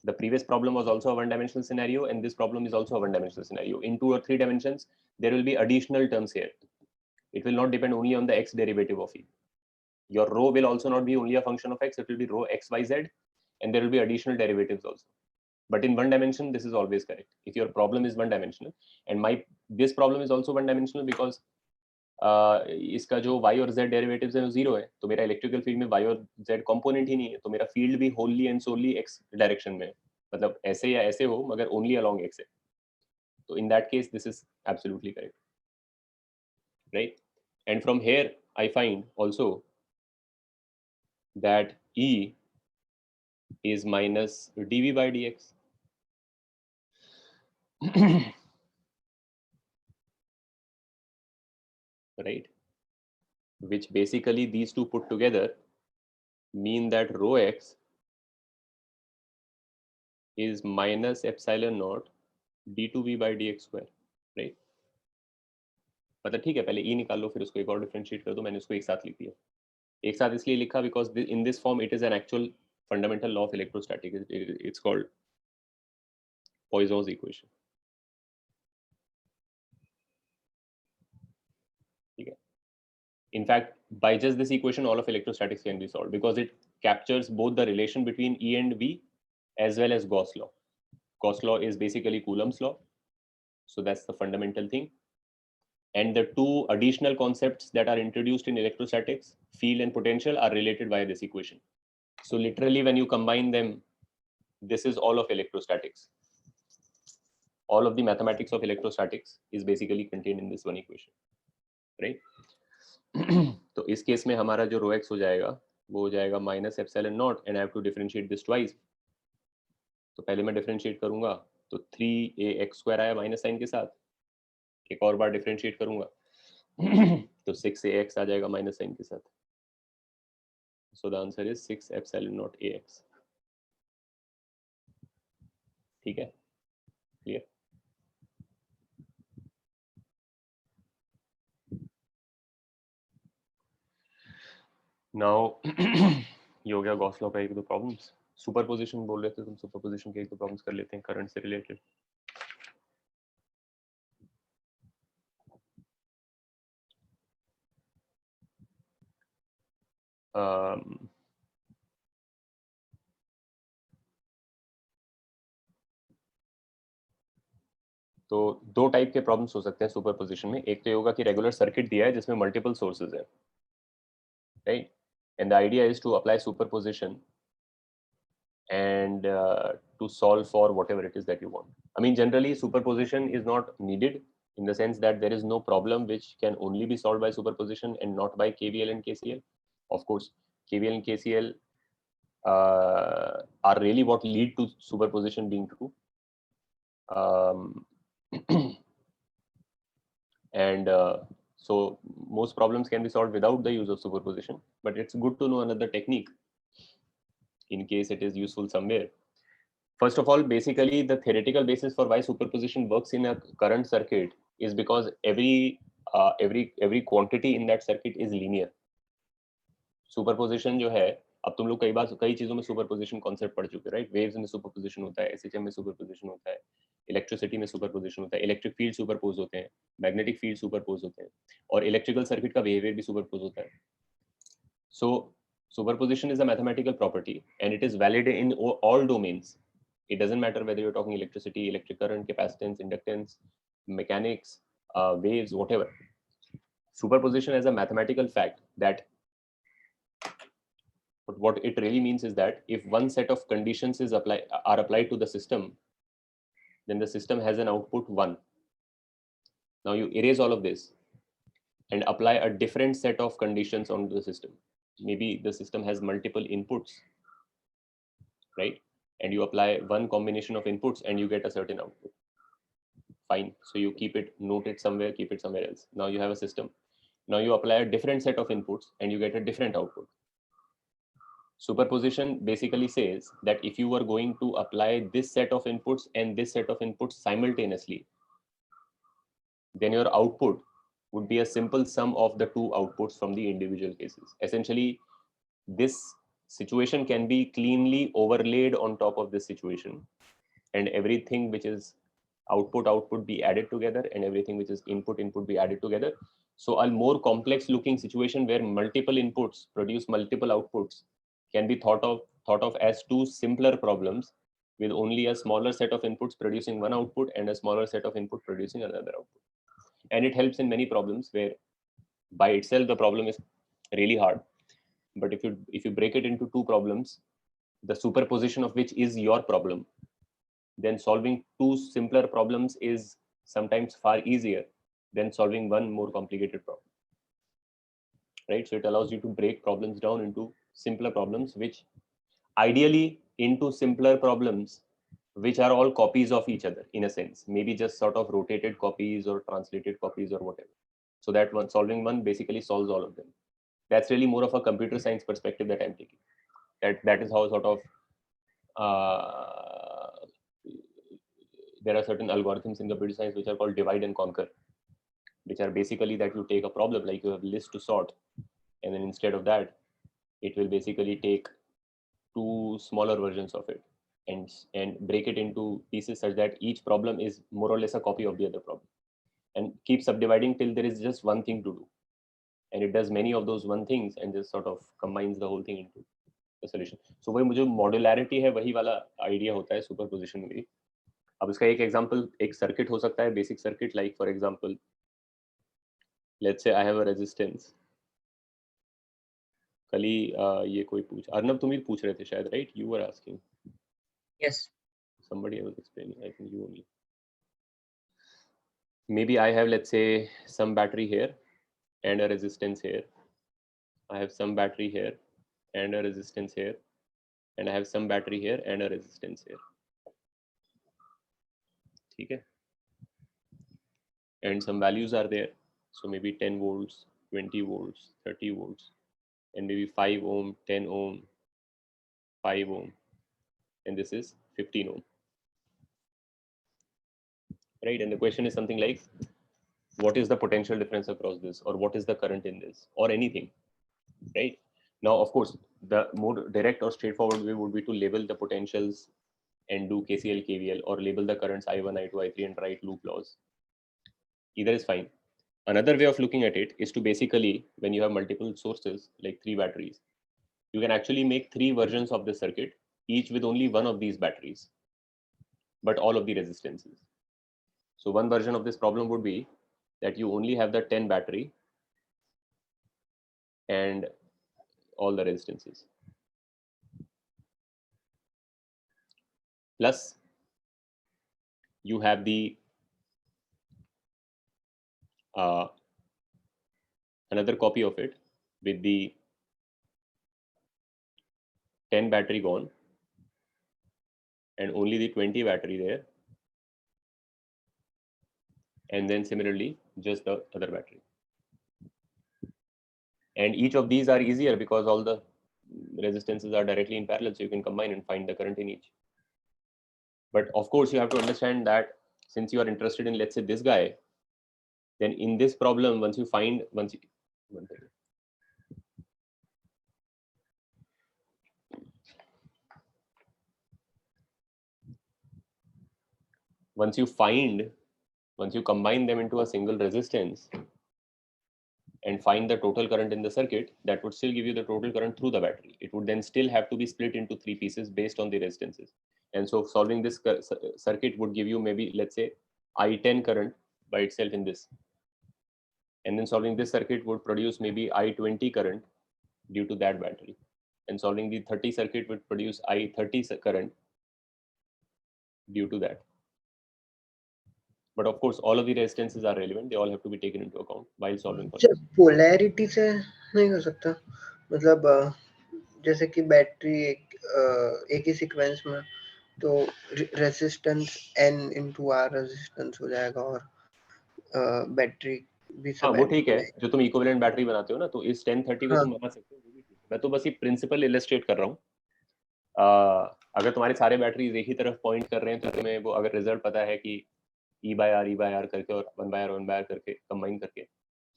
The previous problem was also a one-dimensional scenario, and this problem is also a one-dimensional scenario. In 2 or 3 dimensions, there will be additional terms here. It will not depend only on the x derivative of e. Your rho will also not be only a function of x. It will be rho x, y, z, and there will be additional derivatives also. But in one dimension, this is always correct. If your problem is one-dimensional, and this problem is also one-dimensional because इसका जो y और z derivatives है वो 0 है, तो मेरा electrical field में y और z कंपोनेंट ही नहीं है, तो मेरा फील्ड भी होनली एंड सोनली x डायरेक्शन में है, मतलब ऐसे या ऐसे हो मगर ओनली अलोंग x है. तो in that case this is absolutely correct, right? And from here I find also that E is minus dV by dx. Right? Which basically these two put together mean that rho x is minus epsilon naught d2v by dx square, right? मतलब ठीक है, पहले e निकाल लो, फिर उसको एक और differentiate कर दो. मैंने उसको एक साथ लिख दिया. एक साथ इसलिए लिखा because in this form it is an actual fundamental law of electrostatic. It's called Poisson's equation. ठीक है. In fact, by just this equation, all of electrostatics can be solved because it captures both the relation between E and V as well as Gauss law. Gauss law is basically Coulomb's law. So that's the fundamental thing. And the two additional concepts that are introduced in electrostatics, field and potential, are related via this equation. So literally, when you combine them, this is all of electrostatics. All of the mathematics of electrostatics is basically contained in this one equation, right? तो इस case में हमारा जो rho x हो जाएगा वो हो जाएगा minus epsilon not, and I have to differentiate this twice. तो पहले मैं डिफरेंशिएट करूंगा तो 3ax² आया माइनस साइन के साथ, एक और बार डिफरेंशिएट करूंगा तो 6ax आ जाएगा माइनस साइन के साथ. So the answer is 6 epsilon not ax. ठीक है, क्लियर? नाउ ये हो गया गॉस लॉ का एक दो प्रॉब्लम्स. सुपरपोजिशन बोल रहे थे तुम, सुपरपोजिशन के एक दो प्रॉब्लम्स कर लेते हैं करंट से रिलेटेड. तो दो टाइप के प्रॉब्लम्स हो सकते हैं सुपरपोजिशन में. एक तो होगा कि रेगुलर सर्किट दिया है जिसमें मल्टीपल सोर्सेज है, right? And the idea is to apply superposition and to solve for whatever it is that you want. I mean, generally superposition is not needed, in the sense that there is no problem which can only be solved by superposition and not by KVL and KCL. Of course, KVL and KCL are really what lead to superposition being true. And so most problems can be solved without the use of superposition, but it's good to know another technique in case it is useful somewhere. First of all, basically the theoretical basis for why superposition works in a current circuit is because every quantity in that circuit is linear. Superposition जो है, अब तुम लोग कई चीजों में superposition concept पढ़ चुके, राइट? वेव्स में सुपरपोजिशन होता है, एसएचएम में सुपरपोजिशन होता है, इलेक्ट्रिसिटी में सुपरपोजिशन होता है, इलेक्ट्रिक फील्ड सुपरपोज होते हैं, मैग्नेटिक फील्ड सुपरपोज होते हैं, और इलेक्ट्रिकल सर्किट का बिहेवियर भी सुपरपोज होता है. सो superposition is a mathematical property and it is valid in all domains. It doesn't matter whether you're talking electricity, electric current, capacitance, inductance, mechanics, waves, whatever. Superposition is a mathematical fact that what it really means is that if one set of conditions are applied to the system, then the system has an output 1. Now you erase all of this and apply a different set of conditions onto the system. Maybe the system has multiple inputs, right? And you apply one combination of inputs and you get a certain output. Fine. So you keep it, note it somewhere, keep it somewhere else. Now you have a system. Now you apply a different set of inputs and you get a different output. Superposition basically says that if you were going to apply this set of inputs and this set of inputs simultaneously, then your output would be a simple sum of the two outputs from the individual cases. Essentially, this situation can be cleanly overlaid on top of this situation, and everything which is output be added together, and everything which is input be added together. So a more complex looking situation where multiple inputs produce multiple outputs can be thought of as two simpler problems with only a smaller set of inputs producing one output and a smaller set of input producing another output. And it helps in many problems where by itself the problem is really hard, but if you break it into two problems, the superposition of which is your problem, then solving two simpler problems is sometimes far easier than solving one more complicated problem, right? So it allows you to break problems down into simpler problems, which ideally into simpler problems which are all copies of each other in a sense, maybe just sort of rotated copies or translated copies or whatever, so that solving one basically solves all of them. That's really more of a computer science perspective that I'm taking. That is how sort of there are certain algorithms in computer science which are called divide and conquer, which are basically that you take a problem like you have a list to sort, and then instead of that, it will basically take two smaller versions of it and break it into pieces such that each problem is more or less a copy of the other problem, and keep subdividing till there is just one thing to do, and it does many of those one things and just sort of combines the whole thing into the solution. So वही मुझे modularity है, वही वाला idea होता है superposition में. अब इसका एक एग्जांपल एक सर्किट हो सकता है, basic circuit, like for example let's say I have a resistance. कल ही ये कोई अर्नब तुम ही पूछ रहे थे शायद, right? You were asking. Yes. Somebody was explaining, I think you only. Maybe I have, let's say, some battery here and a resistance here. I have some battery here and a resistance here, and I have some battery here and a resistance here. ठीक है? And some values are there, so maybe 10 volts, 20 volts, 30 volts, and maybe 5 ohm, 10 ohm, 5 ohm, and this is 15 ohm, right? And the question is something like, what is the potential difference across this, or what is the current in this, or anything, right? Now, of course, the more direct or straightforward way would be to label the potentials and do KCL, KVL, or label the currents I1, I2, I3 and write loop laws. Either is fine. Another way of looking at it is to basically, when you have multiple sources, like 3 batteries, you can actually make 3 versions of the circuit, each with only one of these batteries, but all of the resistances. So one version of this problem would be that you only have the 10 battery and all the resistances. plus you have the another copy of it with the 10 battery gone and only the 20 battery there, and then similarly just the other battery. And each of these are easier because all the resistances are directly in parallel, so you can combine and find the current in each. But of course, you have to understand that since you are interested in, let's say, this guy, then in this problem, once you combine them into a single resistance and find the total current in the circuit, that would still give you the total current through the battery. It would then still have to be split into 3 pieces based on the resistances. And so solving this circuit would give you maybe, let's say, I10 current by itself in this. And then solving this circuit would produce maybe I20 current due to that battery. And solving the 30 circuit would produce I30 current due to that. But of course, all of the resistances are relevant. They all have to be taken into account while solving for this. Polarity से नहीं हो सकता, मतलब जैसे कि battery एक ही sequence में, तो resistance n into r resistance हो जाएगा और बैटरी भी सब वो ठीक है, जो तुम इक्विवेलेंट बैटरी बनाते हो ना, तो इस 1030 को तुम बना सकते हो, वो भी ठीक है। मैं तो बस ये प्रिंसिपल इलस्ट्रेट कर रहा हूँ। अगर तुम्हारे सारे बैटरीज एक ही तरफ पॉइंट कर रहे हैं तो तुम्हें वो अगर रिजल्ट पता है कि E by R करके और 1 by R करके कंबाइन करके,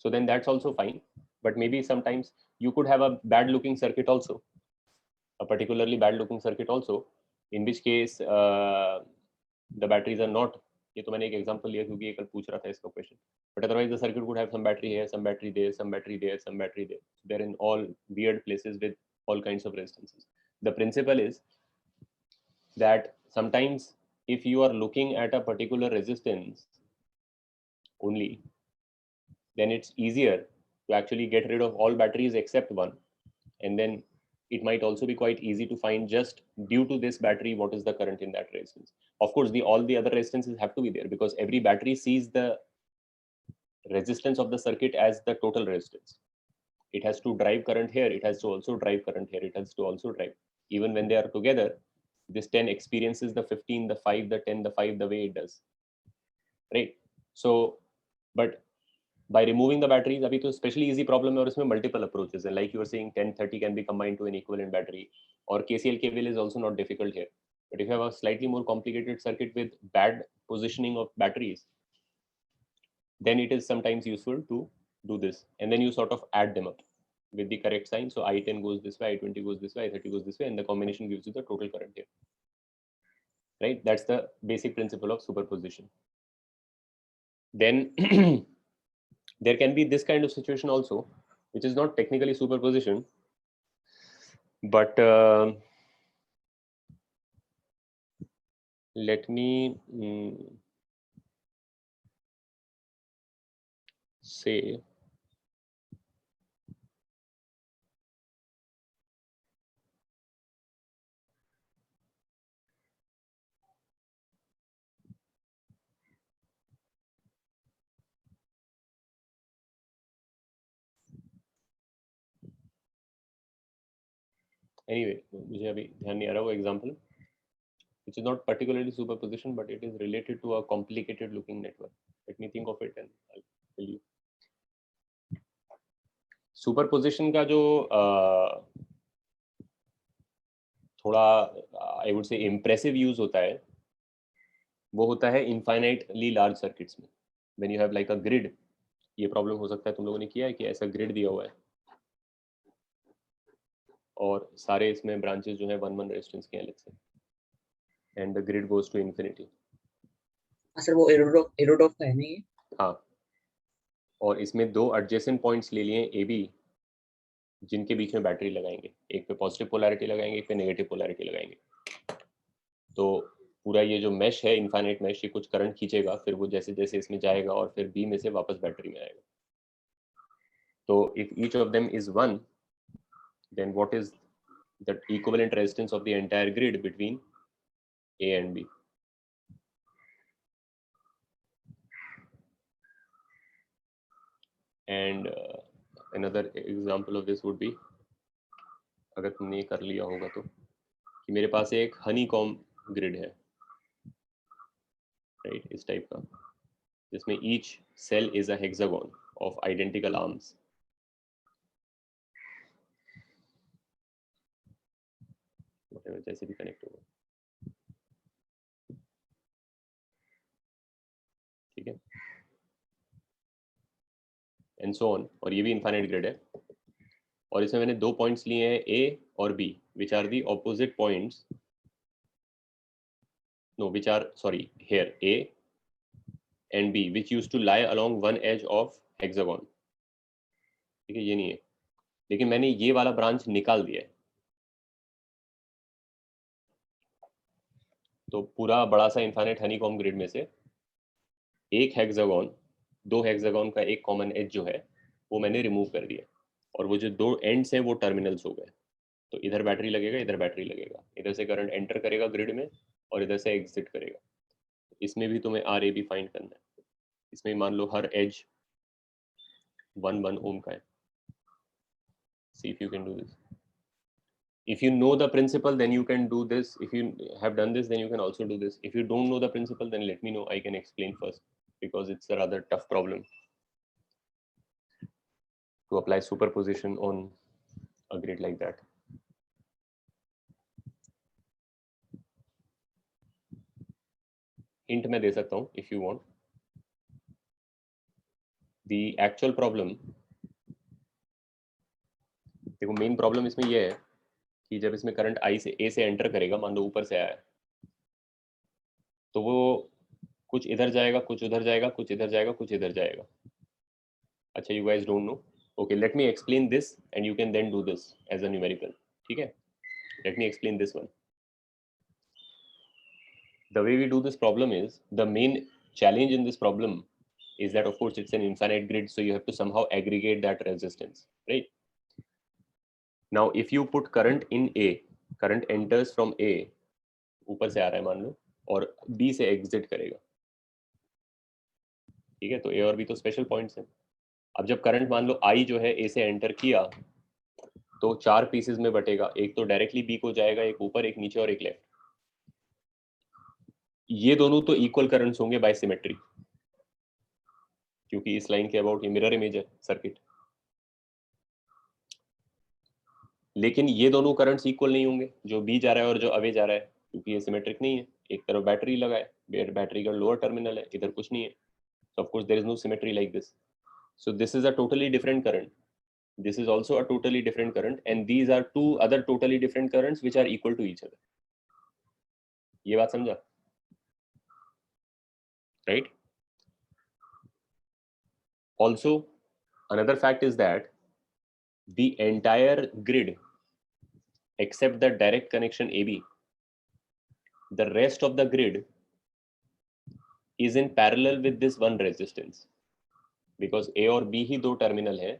so then that's also fine. But maybe sometimes you could have a bad looking circuit also, a particularly bad looking circuit also, in which case the batteries are not, ये तो मैंने एक example लिया क्योंकि ये कल पूछ रहा था इसका question, but otherwise the circuit would have some battery here, some battery there, some battery there, some battery there. They're in all weird places with all kinds of resistances. The principle is that sometimes if you are looking at a particular resistance only, then it's easier to actually get rid of all batteries except one. And then it might also be quite easy to find just due to this battery what is the current in that resistance. Of course, all the other resistances have to be there because every battery sees the resistance of the circuit as the total resistance. It has to drive current here, it has to also drive current here, it has to also drive. Even when they are together, this 10 experiences the 15, the 5, the 10, the 5 the way it does, right? So, but by removing the batteries, abhi to especially easy problem hai aur isme multiple approaches, and like you were saying, 1030 can be combined to an equivalent battery, or KCL KVL is also not difficult here. But if you have a slightly more complicated circuit with bad positioning of batteries, then it is sometimes useful to do this, and then you sort of add them up with the correct sign. So I10 goes this way, I20 goes this way, I30 goes this way, and the combination gives you the total current here, right? That's the basic principle of superposition. Then there can be this kind of situation also, which is not technically superposition, but let me say anyway, मुझे अभी ध्यान नहीं आ रहा वो example, which is not particularly superposition, but it is related to a complicated looking network. Let me think of it and I'll tell you. Superposition का जो थोड़ा I would say impressive use होता है, वो होता है infinitely large circuits में. When you have like a grid, ये प्रॉब्लम हो सकता है तुम लोगों ने किया है कि ऐसा ग्रिड दिया हुआ है और सारे इसमें ब्रांचेस जो है 1 रेजिस्टेंस के हैं, let's say, and the grid goes to infinity. Sir वो एरोडॉफ का है ना ये? हाँ, और इसमें 2 एडजेसेंट पॉइंट्स ले लिए ए बी, जिनके बीच में बैटरी लगाएंगे, एक पे पॉजिटिव पोलैरिटी लगाएंगे, एक पे नेगेटिव पोलैरिटी लगाएंगे. तो पूरा ये जो मैश है, इनफाइनाइट मैश, ये कुछ करंट खींचेगा, फिर वो जैसे जैसे इसमें जाएगा और फिर बी में से वापस बैटरी में आएगा. तो if each of them is 1, then what is the equivalent resistance of the entire grid between A and B. And another example of this would be, अगर तुमने ये कर लिया होगा तो, कि मेरे पास एक हनीकॉम ग्रिड है, राइट, इस टाइप का, जिसमें each cell is a hexagon of identical arms. Whatever, जैसे भी कनेक्ट होगा, ठीक है, एंड सो ऑन. और ये भी इनफाइनाइट ग्रिड है, और इसमें मैंने 2 पॉइंट्स लिए हैं A और B, which are the opposite points. No, which are, sorry, here A and B, which used to lie along one edge of hexagon. ठीक है, ये नहीं है, लेकिन मैंने ये वाला ब्रांच निकाल दिया है. तो पूरा बड़ा सा इनफाइनाइट हनीकॉम ग्रिड में से एक हेक्सागोन, 2 हेक्सागोन का एक कॉमन एज जो है वो मैंने रिमूव कर दिया, और वो जो 2 एंड्स हैं वो टर्मिनल्स हो गए. तो इधर बैटरी लगेगा, इधर बैटरी लगेगा, इधर से करंट एंटर करेगा ग्रिड में और इधर से एग्जिट करेगा. इसमें भी तुम्हें RAB फाइंड करना है. इसमें मान लो हर एज 1 ओम का है. See if you can do this. If you know the principle, then you can do this. If you have done this, then you can also do this. If you don't know the principle, then let me know. I can explain first, because it's a rather tough problem to apply superposition on a grid like that. Hint मैं दे सकता हूँ if you want. The actual problem, देखो main problem इसमें ये है कि जब इसमें करंट आई से ए से एंटर करेगा, मान लो ऊपर से आया, तो वो कुछ इधर जाएगा, कुछ उधर जाएगा, कुछ इधर जाएगा, कुछ इधर जाएगा. अच्छा, you guys don't know. Okay, let me explain this and you can then do this as a numerical. ठीक है, let me explain this one. The way we do this problem is, the main challenge in this problem is that of course it's an infinite grid, so you have to somehow aggregate that resistance, right? Now if you put current in A, current enters from A, ऊपर से आ रहा है मान लो, और B से exit करेगा. ठीक है, तो A और B तो स्पेशल पॉइंट्स हैं. अब जब करंट मान लो I जो है A से एंटर किया, तो 4 पीसेस में बटेगा. एक तो डायरेक्टली B को जाएगा, एक ऊपर, एक नीचे और एक लेफ्ट. ये दोनों तो इक्वल करंट्स होंगे बाय सिमेट्री, क्योंकि इस लाइन के अबाउट ये मिरर इमेज है सर्किट. लेकिन ये दोनों करंट्स इक्वल नहीं होंगे, जो बी जा रहा है और जो अवे जा रहा है, क्योंकि ये सिमेट्रिक नहीं है. एक तरफ बैटरी लगा है, बैटरी का लोअर टर्मिनल है, इधर कुछ नहीं है. So of course there is no symmetry like this. So this is a totally different current. This is also a totally different current, and these are 2 other totally different currents which are equal to each other. ये बात समझा, right? Also, another fact is that the entire grid, except the direct connection AB, the rest of the grid is in parallel with this one resistance, because A और B ही 2 terminal है,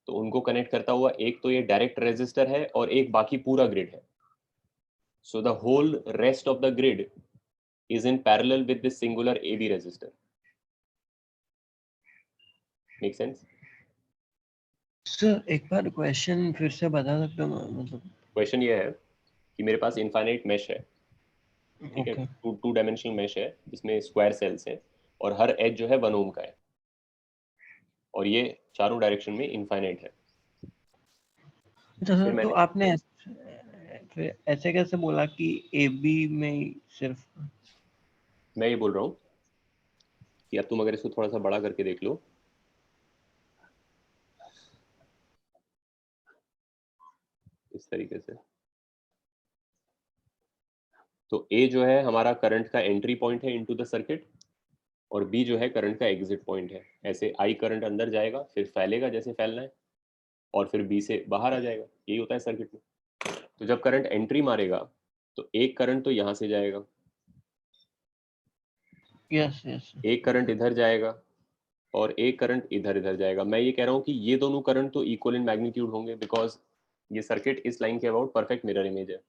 तो उनको connect करता हुआ एक तो ये direct resistor है और एक बाकी पूरा ग्रिड है. So the whole rest of the grid is in parallel with this singular AB resistor. Make sense? Sir एक बार क्वेश्चन फिर से बता सकते हो, मतलब क्वेश्चन ये है कि मेरे पास इनफाइनाइट मेश है, ठीक है, टू डायमेंशनल मेश है, जिसमें स्क्वायर सेल्स हैं और हर एज जो है 1 ओम का है, और ये चारों डायरेक्शन में इनफाइनाइट है. अच्छा सर, तो आपने फिर ऐसे कैसे बोला कि AB में सिर्फ, मैं ये बोल रहा हूँ कि अब तुम अगर इसको थोड़ा सा बड़ा करके देख लो, इस तरीके से, तो A जो है हमारा करंट का एंट्री पॉइंट है इनटू द सर्किट, और B जो है करंट का एग्जिट पॉइंट है. ऐसे I करंट अंदर जाएगा, फिर फैलेगा जैसे फैलना है, और फिर B से बाहर आ जाएगा. यही होता है सर्किट में. तो जब करंट एंट्री मारेगा तो एक करंट तो यहाँ से जाएगा, यस, एक करंट इधर जाएगा और एक करंट इधर इधर जाएगा. मैं ये कह रहा हूँ कि ये दोनों करंट तो इक्वल इन मैग्नीट्यूड होंगे, बिकॉज ये सर्किट इस लाइन के अबाउट परफेक्ट मिरर इमेज है.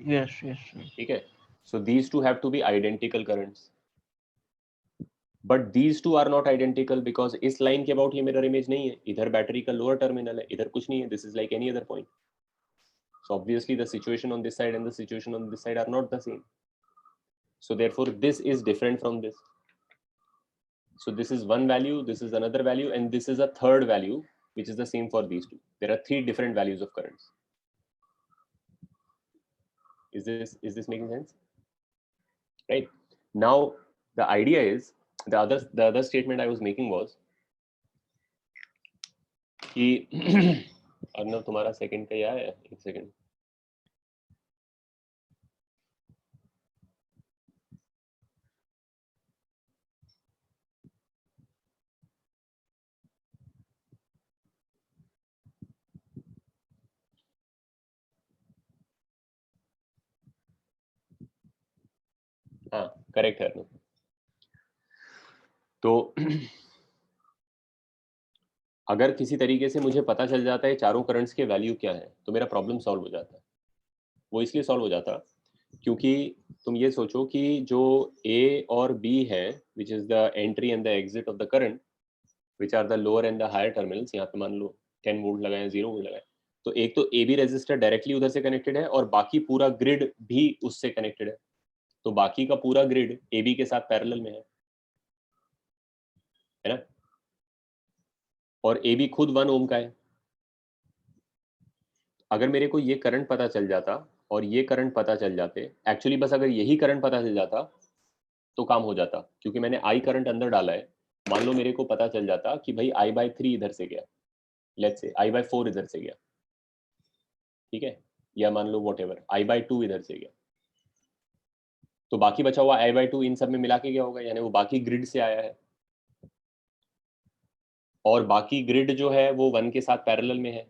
Yes, yes, sir. ठीक है, so these two have to be identical currents, but these two are not identical because इस लाइन के अबाउट ये मिरर इमेज नहीं है, इधर बैटरी का लोअर टर्मिनल है, इधर कुछ नहीं है, this is like any other point. So obviously the situation on this side and the situation on this side are not the same. So therefore this is different from this. So this is one value, this is another value, and this is a third value which is the same for these two. There are three different values of currents. Is this making sense? Right? Now the idea is the other statement I was making was कि अर्नव तुम्हारा second का क्या है, एक second. हाँ correct है अर्नव. तो अगर किसी तरीके से मुझे पता चल जाता है चारों करंट्स के वैल्यू क्या है तो मेरा प्रॉब्लम सॉल्व हो जाता है. वो इसलिए सॉल्व हो जाता क्योंकि तुम ये सोचो कि जो A और B है which is the entry and the exit of the current which are the lower and the higher terminals. यहाँ पे मान लो 10 वोल्ट लगाए, 0 वोल्ट लगाए, तो एक तो AB रेजिस्टर डायरेक्टली उधर से कनेक्टेड है और बाकी पूरा ग्रिड भी उससे कनेक्टेड है. तो बाकी का पूरा ग्रिड AB के साथ पैरेलल में है ना, और AB खुद 1 ओम का है. अगर मेरे को ये करंट पता चल जाता और ये करंट पता चल जाते, एक्चुअली बस अगर यही करंट पता चल जाता तो काम हो जाता, क्योंकि मैंने आई करंट अंदर डाला है. मान लो मेरे को पता चल जाता कि भाई I/3 इधर से गया, लेट्स से I/4 इधर से गया, ठीक है, या मान लो व्हाटएवर I/2 इधर से गया, तो बाकी बचा हुआ I/2 इन सब में मिला के क्या होगा, यानी वो बाकी ग्रिड से आया है और बाकी ग्रिड जो है वो 1 के साथ पैरेलल में है,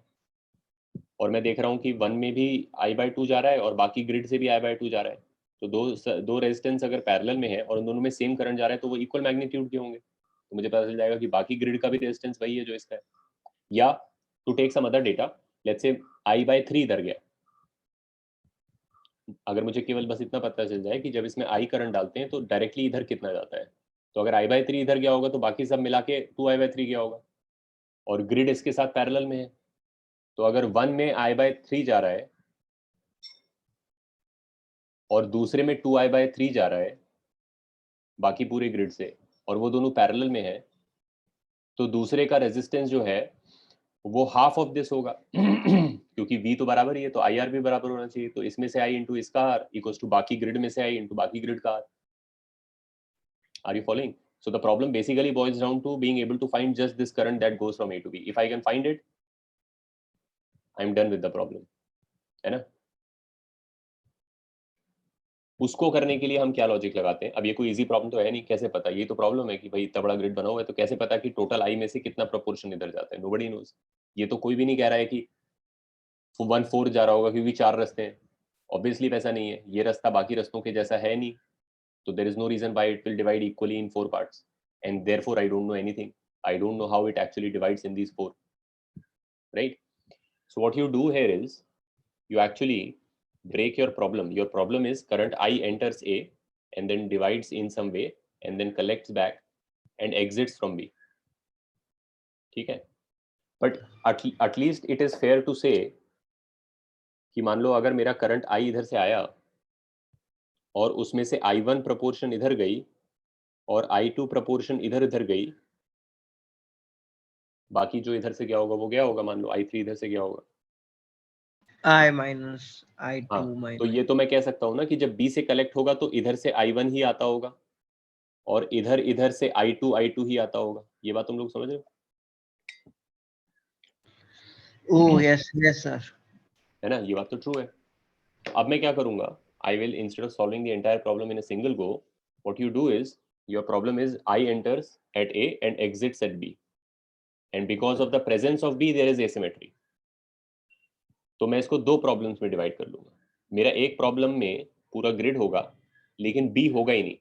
और मैं देख रहा हूँ कि 1 में भी I/2 जा रहा है और बाकी ग्रिड से भी I/2 जा रहा है. तो दो रेजिस्टेंस अगर पैरेलल में है और उन दोनों में सेम करंट जा रहा है तो वो इक्वल मैग्नीट्यूड के होंगे, तो मुझे पता चल जाएगा कि बाकी ग्रिड का भी रेजिस्टेंस वही है जो इसका है. या to take some other data, let's say I/3 इधर गया, अगर मुझे केवल बस इतना पता चल जाए कि जब इसमें I करंट डालते हैं तो डायरेक्टली इधर कितना जाता है, तो अगर I/3 इधर गया होगा तो बाकी सब मिला के 2I/3 गया होगा, और ग्रिड इसके साथ पैरेलल में है. तो अगर 1 में I/3 जा रहा है और दूसरे में 2I/3 जा रहा है बाकी पूरे ग्रिड से, और वो दोनों पैरेलल में है, तो दूसरे का रेजिस्टेंस जो है वो हाफ ऑफ दिस होगा क्योंकि V तो बराबर ही है, तो IR भी बराबर होना चाहिए. तो इसमें से I इंटू इसका R इक्वल्स टू बाकी ग्रिड में से I इंटू बाकी ग्रिड का R. Are you following? So the problem basically boils down to being able to find just this current that goes from A to B. If I can find it, I'm done with the problem. है ना? उसको करने के लिए हम क्या logic लगाते हैं? अब ये कोई इजी प्रॉब्लम तो है नहीं, कैसे पता? ये तो प्रॉब्लम है कि भाई इतना बड़ा ग्रिड बना हुआ है तो कैसे पता कि टोटल I में से कितना प्रोपोर्शन इधर जाता है? Nobody knows. ये तो कोई भी नहीं कह रहा है कि 1/4 जा रहा होगा क्योंकि 4 रास्ते हैं. ऑब्वियसली वैसा नहीं है, ये रास्ता बाकी रास्तों के जैसा है नहीं, तो there is no reason why it will divide equally in 4 parts, and therefore I don't know anything. I don't know how it actually divides in these 4, right? So what you do here is you actually break your problem. Your problem is current I enters A and then divides in some way and then collects back and exits from B. ठीक है, but at least it is fair to say कि मान लो अगर मेरा current I इधर से आया और उसमें से I1 प्रोपोर्शन इधर गई और I2 प्रोपोर्शन इधर इधर गई, बाकी जो इधर से गया होगा वो गया होगा, मान लो I3 इधर से गया होगा. I minus I2 हाँ, minus. तो ये तो मैं कह सकता हूँ ना कि जब B से कलेक्ट होगा तो इधर से I1 ही आता होगा और इधर से I2 ही आता होगा. ये बात तुम लोग समझ रहे हो? Oh yes, yes sir. है ना, ये बात तो ट्रू है. तो अब मैं क्या करूंगा, I will, instead of solving the entire problem in a single go, what you do is your problem is I enters at A and exits at B, and because of the presence of B there is asymmetry. तो मैं इसको दो problems में divide कर लूंगा. मेरा एक problem में पूरा ग्रिड होगा लेकिन बी होगा ही नहीं,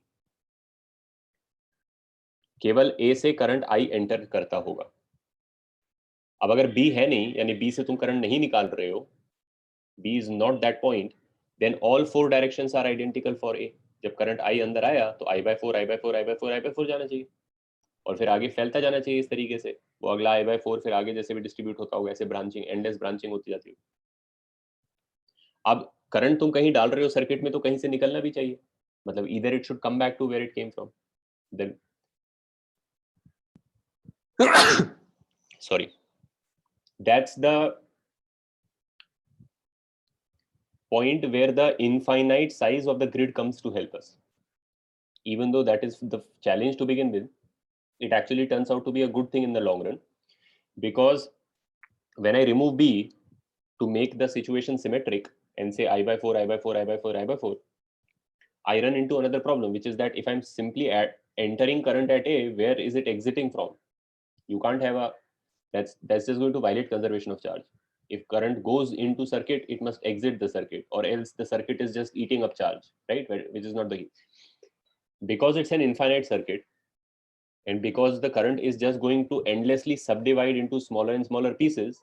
केवल ए से करंट आई एंटर करता होगा. अब अगर बी है नहीं, यानी बी से तुम करंट नहीं निकाल रहे हो, B is not that point, then all four directions are identical for A. जब करंट I अंदर आया तो I/4 I/4 I/4 I/4 जाना चाहिए और फिर आगे फैलता जाना चाहिए इस तरीके से, वो अगला I/4 फिर आगे जैसे भी डिस्ट्रीब्यूट होता होगा ऐसे ब्रांचिंग एंडलेस ब्रांचिंग होती जाती है। अब करंट तुम कहीं डाल रहे हो सर्किट में तो कहीं से निकलना भी चाहिए, मतलब either it should come back to where it came from. Then sorry, that's the point where the infinite size of the grid comes to help us. Even though that is the challenge to begin with, it actually turns out to be a good thing in the long run, because when I remove B to make the situation symmetric and say I/4 I/4 I/4 I/4, I run into another problem, which is that if I'm simply entering current at A, where is it exiting from? You can't have a, that's just going to violate conservation of charge. If current goes into circuit, it must exit the circuit, or else the circuit is just eating up charge, right? Which is not the case. Because it's an infinite circuit, and because the current is just going to endlessly subdivide into smaller and smaller pieces,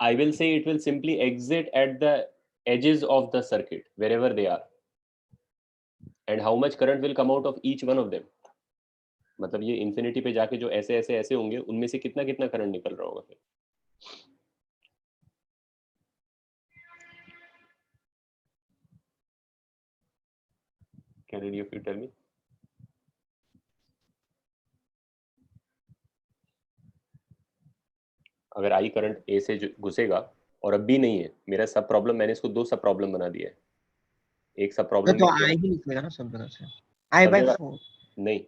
I will say it will simply exit at the edges of the circuit, wherever they are. And how much current will come out of each one of them? मतलब ये infinity पे जाके जो ऐसे ऐसे ऐसे होंगे, उनमें से कितना कितना करंट निकल रहा होगा फिर? Can any of you tell me? अगर आई करंट ए से घुसेगा और अब भी नहीं है, मेरा सब प्रॉब्लम, मैंने इसको दो सब प्रॉब्लम बना दिया है। एक सब प्रॉब्लम तो आई ही निकलेगा ना सब जगह से, I/4 नहीं,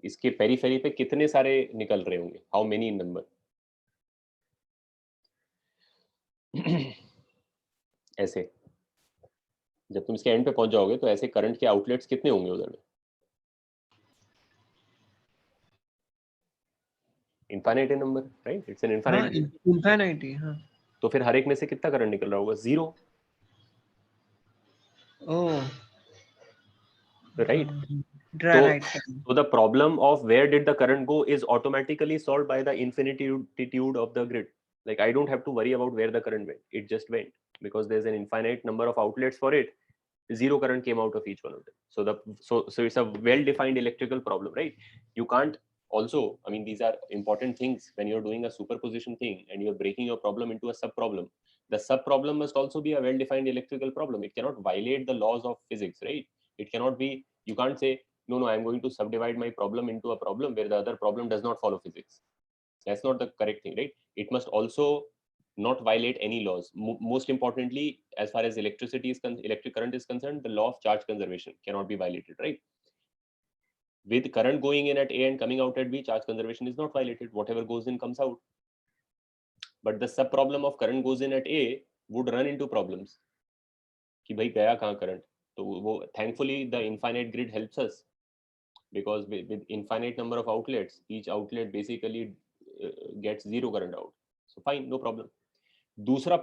इसके पेरीफेरी पे कितने सारे निकल रहे होंगे, हाउ मेनी इन नंबर? ऐसे जब तुम इसके एंड पे पहुंच जाओगे तो ऐसे करंट के आउटलेट्स कितने होंगे उधर में? Infinite number, right? It's an infinite. Infinite ही, हाँ। तो फिर हर एक में से कितना करंट निकल रहा होगा? 0, ओह right? right. So the problem of where did the current go is automatically solved by the infinitude of the grid. Like I don't have to worry about where the current went, it just went, because there's an infinite number of outlets for it. 0 current came out of each one of them. So it's a well defined electrical problem, right? You can't also, I mean, these are important things when you're doing a superposition thing and you're breaking your problem into a sub problem. The sub problem must also be a well defined electrical problem. It cannot violate the laws of physics, right? It cannot be, you can't say, no, I'm going to subdivide my problem into a problem where the other problem does not follow physics. That's not the correct thing, right? It must also not violate any laws. Most importantly, as far as electric current is concerned, the law of charge conservation cannot be violated, right? With current going in at A and coming out at B, charge conservation is not violated. Whatever goes in comes out. But the sub problem of current goes in at A would run into problems. कि भाई गया कहाँ current? तो वो thankfully the infinite grid helps us, because with infinite number of outlets, each outlet basically gets 0 current out. So fine, no problem. दूसरा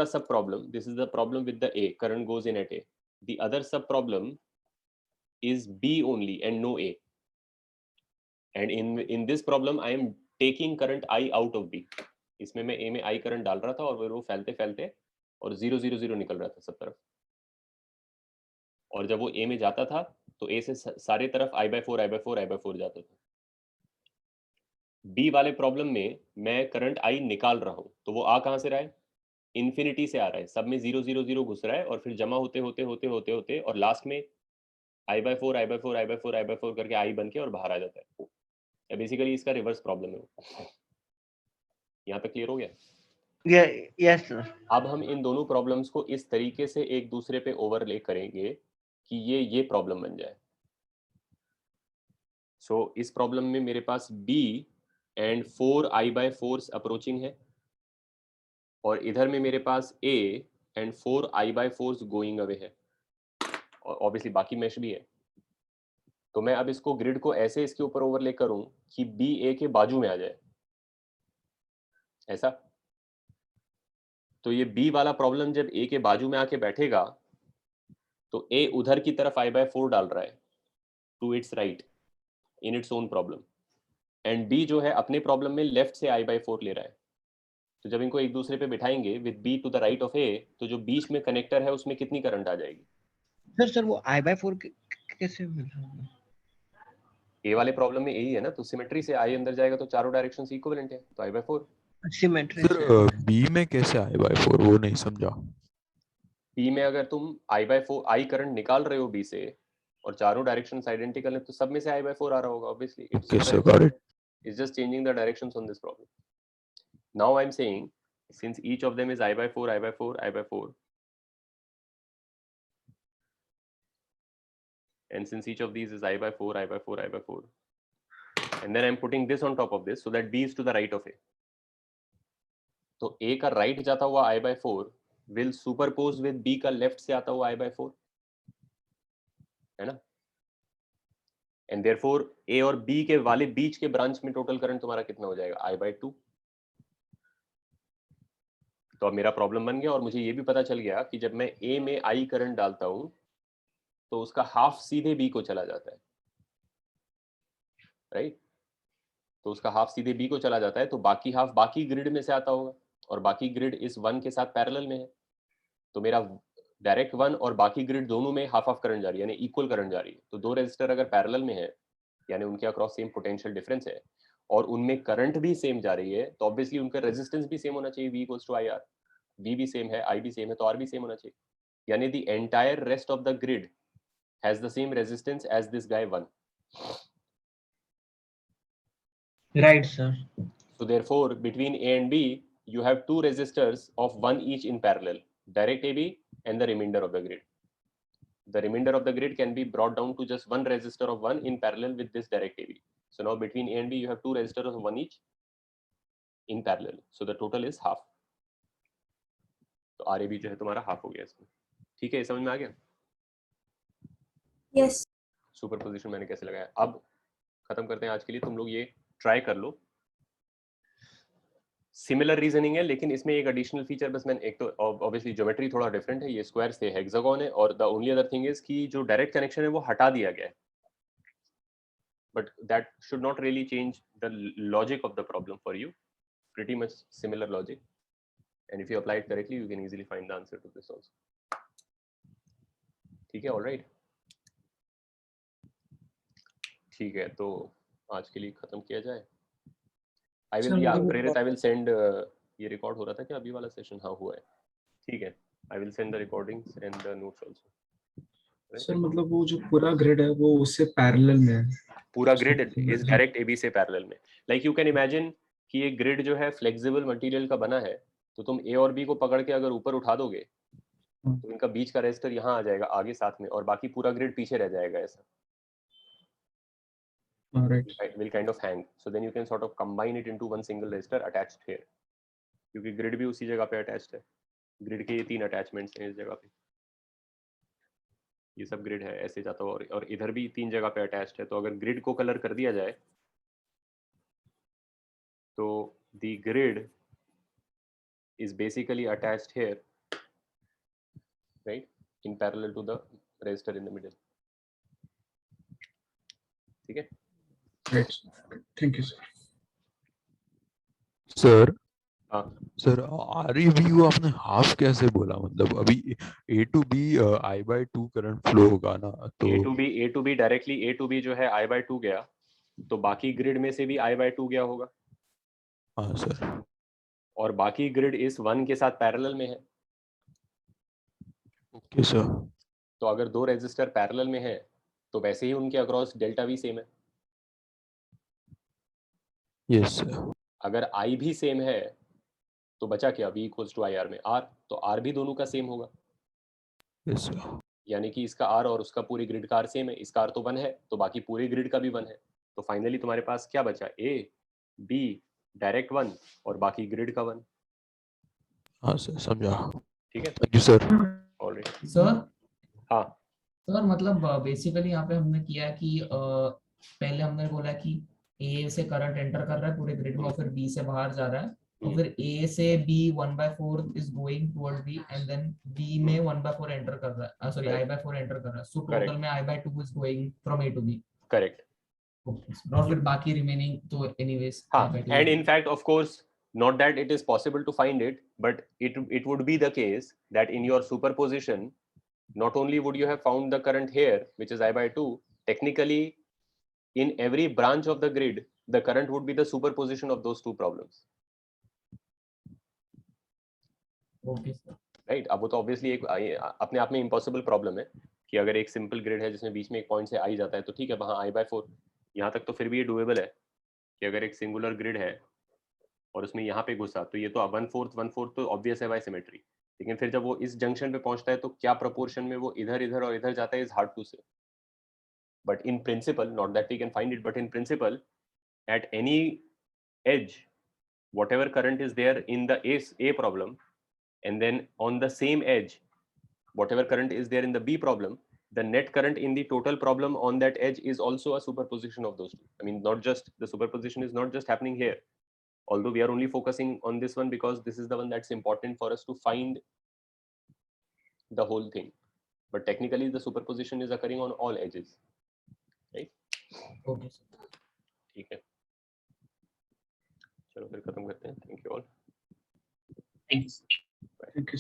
sub problem, this is the problem with the A, current goes in at A. The other sub problem is B only and no A. And in this problem, I am taking current I out of B. इसमें मैं A में I current डाल रहा था और वो फैलते फैलते और 0 0 0 निकल रहा था सब तरफ, और जब वो A में जाता था तो A से सारे तरफ I/4 I/4 I/4 जाता था। B वाले प्रॉब्लम में मैं करंट I निकाल रहा हूं, तो वो आ कहां से रहा है? इन्फिनिटी से आ रहा है, सब में 0 0 0 घुस रहा है और फिर जमा होते होते होते होते होते और लास्ट में I/4 I/4 I/4 I/4 करके I बन के और बाहर आ जाता है। या बेसिकली इसका रिवर्स प्रॉब्लम है। यहाँ तक क्लियर हो गया? Yes sir. अब हम इन दोनों प्रॉब्लम्स को इस तरीके से एक दूसरे पे ओवरले करेंगे कि ये प्रॉब्लम बन जाए। सो इस प्रॉब्लम में मेरे पास B एंड 4 I/4 अप्रोचिंग है, और इधर में मेरे पास A and 4 I/4 going away है, और ऑब्वियसली बाकी मेश भी है। तो मैं अब इसको ग्रिड को ऐसे इसके ऊपर ओवरले करूं कि B A के बाजू में आ जाए, ऐसा। तो ये B वाला प्रॉब्लम जब A के बाजू में आके बैठेगा तो A उधर की तरफ I/4 डाल रहा है to its right in its own problem, and B जो है अपने प्रॉब्लम में लेफ्ट से I/4 ले रहा है। तो जब इनको एक दूसरे पे बिठाएंगे with B to the right of A, तो जो बीच में कनेक्टर है उसमें कितनी करंट आ जाएगी? सर वो I/4 कैसे मिला? ए वाले प्रॉब्लम में यही है ना, तो सिमेट्री से आई अंदर जाएगा तो चारों डायरेक्शन इक्विवेलेंट है, तो I/4। सिमेट्री सर बी में कैसे I/4, वो नहीं समझा। बी में अगर तुम I/4 आई करंट निकाल रहे हो बी से और चारों डायरेक्शंस आइडेंटिकल है, तो सब में से I/4 आ रहा होगा obviously. Okay sir, got it. It's just changing the directions on this problem. Now I'm saying, since each of them is I/4, I/4, I/4, and since each of these is I/4, I/4, I/4, and then I'm putting this on top of this so that B is to the right of A. तो A का right जाता हुआ I/4 will superpose with B का left से आता हुआ I/4, है ना? And therefore A और B के वाले बीच के ब्रांच में टोटल करंट तुम्हारा कितना हो जाएगा? I/2। तो अब मेरा प्रॉब्लम बन गया और मुझे ये भी पता चल गया कि जब मैं A में I करंट डालता हूं तो उसका हाफ सीधे B को चला जाता है, राइट? तो उसका हाफ सीधे B को चला जाता है, तो बाकी हाफ बाकी ग्रिड में से आता होगा, और बाकी ग्रिड इस 1 के साथ पैरेलल में है, तो मेरा डायरेक्ट 1 और बाकी ग्रिड दोनों में हाफ हाफ करंट जा रही है, यानी इक्वल करंट जा रही है। तो दो रेजिस्टर अगर पैरेलल में है, यानी उनके अक्रॉस सेम पोटेंशियल डिफरेंस है और उनमें करंट भी सेम जा रही है, तो ऑब्वियसली उनका रेजिस्टेंस भी सेम होना चाहिए, V equals to IR। V भी सेम है, I भी सेम है, तो R भी सेम होना चाहिए, यानी the entire rest of the grid has the same resistance as this guy 1. Right, sir. So therefore between A and B you have two resistors of 1 each in parallel, direct AB and the remainder of the grid. The remainder of the grid can be brought down to just one resistor of 1 in parallel with this direct AB. So now between A and B you have two resistors of 1 each in parallel, so the total is half. तो RAB जो है तुम्हारा half हो गया इसमें। ठीक है, समझ में आ गया? यस। सुपरपोजिशन मैंने कैसे लगाया। अब खत्म करते हैं आज के लिए, तुम लोग ये ट्राई कर लो। सिमिलर रीजनिंग है, लेकिन इसमें एक एडिशनल फीचर बस मैंने, एक तो ऑब्वियसली ज्योमेट्री थोड़ा डिफरेंट है, ये स्क्वायर से हेक्सागोन है, और the only other thing is कि जो डायरेक्ट कनेक्शन है वो हटा दिया गया है, but that should not really change the logic of the problem for you, pretty much similar logic, and if you apply it correctly you can easily find the answer to this also. ठीक है, alright, ठीक है, तो आज के लिए खत्म किया जाए। आई विल, या प्रेरित, आई विल सेंड, ये रिकॉर्ड हो रहा था क्या अभी वाला सेशन? हाँ हुआ है, ठीक है, I will send the recordings and the notes also. Sir मतलब वो जो पूरा ग्रिड है वो उससे पैरेलल में है? पूरा ग्रिड इज डायरेक्ट AB से पैरेलल में। लाइक यू कैन इमेजिन कि ये ग्रिड जो है फ्लेक्सिबल मटेरियल का बना है, तो तुम A और B को पकड़ के अगर ऊपर उठा दोगे तो इनका बीच का रेजिस्टर यहाँ आ जाएगा आगे साथ में, और बाकी पूरा ग्रिड पीछे रह जाएगा ऐसा। Right. Will kind of hang, so then you can sort of combine it into one single resistor attached here, क्योंकि ग्रिड भी उसी जगह पे अटैच्ड है। ग्रिड के ये 3 अटैचमेंट्स हैं इस जगह पे, ये सब ग्रिड है ऐसे जाता हुआ, और इधर भी 3 जगह पे अटैच्ड है। तो अगर ग्रिड को कलर कर दिया जाए तो the grid is basically attached here, right, in parallel to the resistor in the middle। ठीक है, Right. Thank you, sir. Sir हाँ सर RAB आपने हाफ कैसे बोला? मतलब अभी A to B I/2 current flow होगा ना, तो A to B directly A to B जो है I/2 गया, तो बाकी ग्रिड में से भी I/2 गया होगा। हाँ सर, और बाकी ग्रिड इस 1 के साथ पैरेलल में है। Okay sir. तो अगर दो रेजिस्टर पैरेलल में है तो वैसे ही उनके अक्रॉस डेल्टा V सेम है। Yes sir. अगर I भी सेम है तो बचा क्या? V इक्वल्स टू IR में R, तो R भी दोनों का सेम होगा, यस सर। यानी कि इसका R और उसका पूरी ग्रिड का R सेम है। इसका R तो 1 है, तो बाकी पूरे ग्रिड का भी 1 है। तो फाइनली तुम्हारे पास क्या बचा? A, B, डायरेक्ट 1 और बाकी ग्रिड का 1। हाँ सर, समझा। ठीक है, thank you sir. Alright sir हाँ सर मतलब बेसिकली यहाँ पे हमने किया है कि पहले हमने बोला कि A से करंट एंटर कर रहा है पूरे ग्रिड में और फिर B से बाहर जा रहा है, तो फिर A से B 1/4 is going towards B and then B में 1/4 एंटर कर रहा है, सॉरी I/4 एंटर कर रहा है, सो टोटल में I/2 is going from A to B। Correct. और फिर बाकी रिमेनिंग तो एनीवेज हाँ, and in fact of course not that it is possible to find it, but it would be the case that in your superposition, not only would you have found the current here, which is I by 2, technically in every branch of the grid, the current would be the superposition of those two problems. Okay sir, right अब वो तो obviously एक अपने आप में impossible problem है कि अगर एक सिंपल ग्रिड है जिसमें बीच में एक पॉइंट से आई जाता है तो ठीक है, वहाँ I by 4 यहाँ तक तो फिर भी ये डुएबल है कि अगर एक सिंगुलर ग्रिड है और उसमें यहाँ पे घुसा तो ये तो 1/4 तो ऑब्वियस है बाय सिमेट्री, लेकिन फिर जब वो इस जंक्शन पे पहुंचता है तो क्या प्रोपोर्शन में वो इधर इधर और इधर जाता है is hard to say, but in principle, not that we can find it, but in principle at any edge whatever current is there in the A problem, and then on the same edge whatever current is there in the B problem, the net current in the total problem on that edge is also a superposition of those two. I mean, not just the superposition is not just happening here, although we are only focusing on this one because this is the one that's important for us to find the whole thing, but technically the superposition is occurring on all edges, right? Okay sir, ठीक है, चलो फिर खत्म करते हैं. Thank you all. Thanks. Thank you.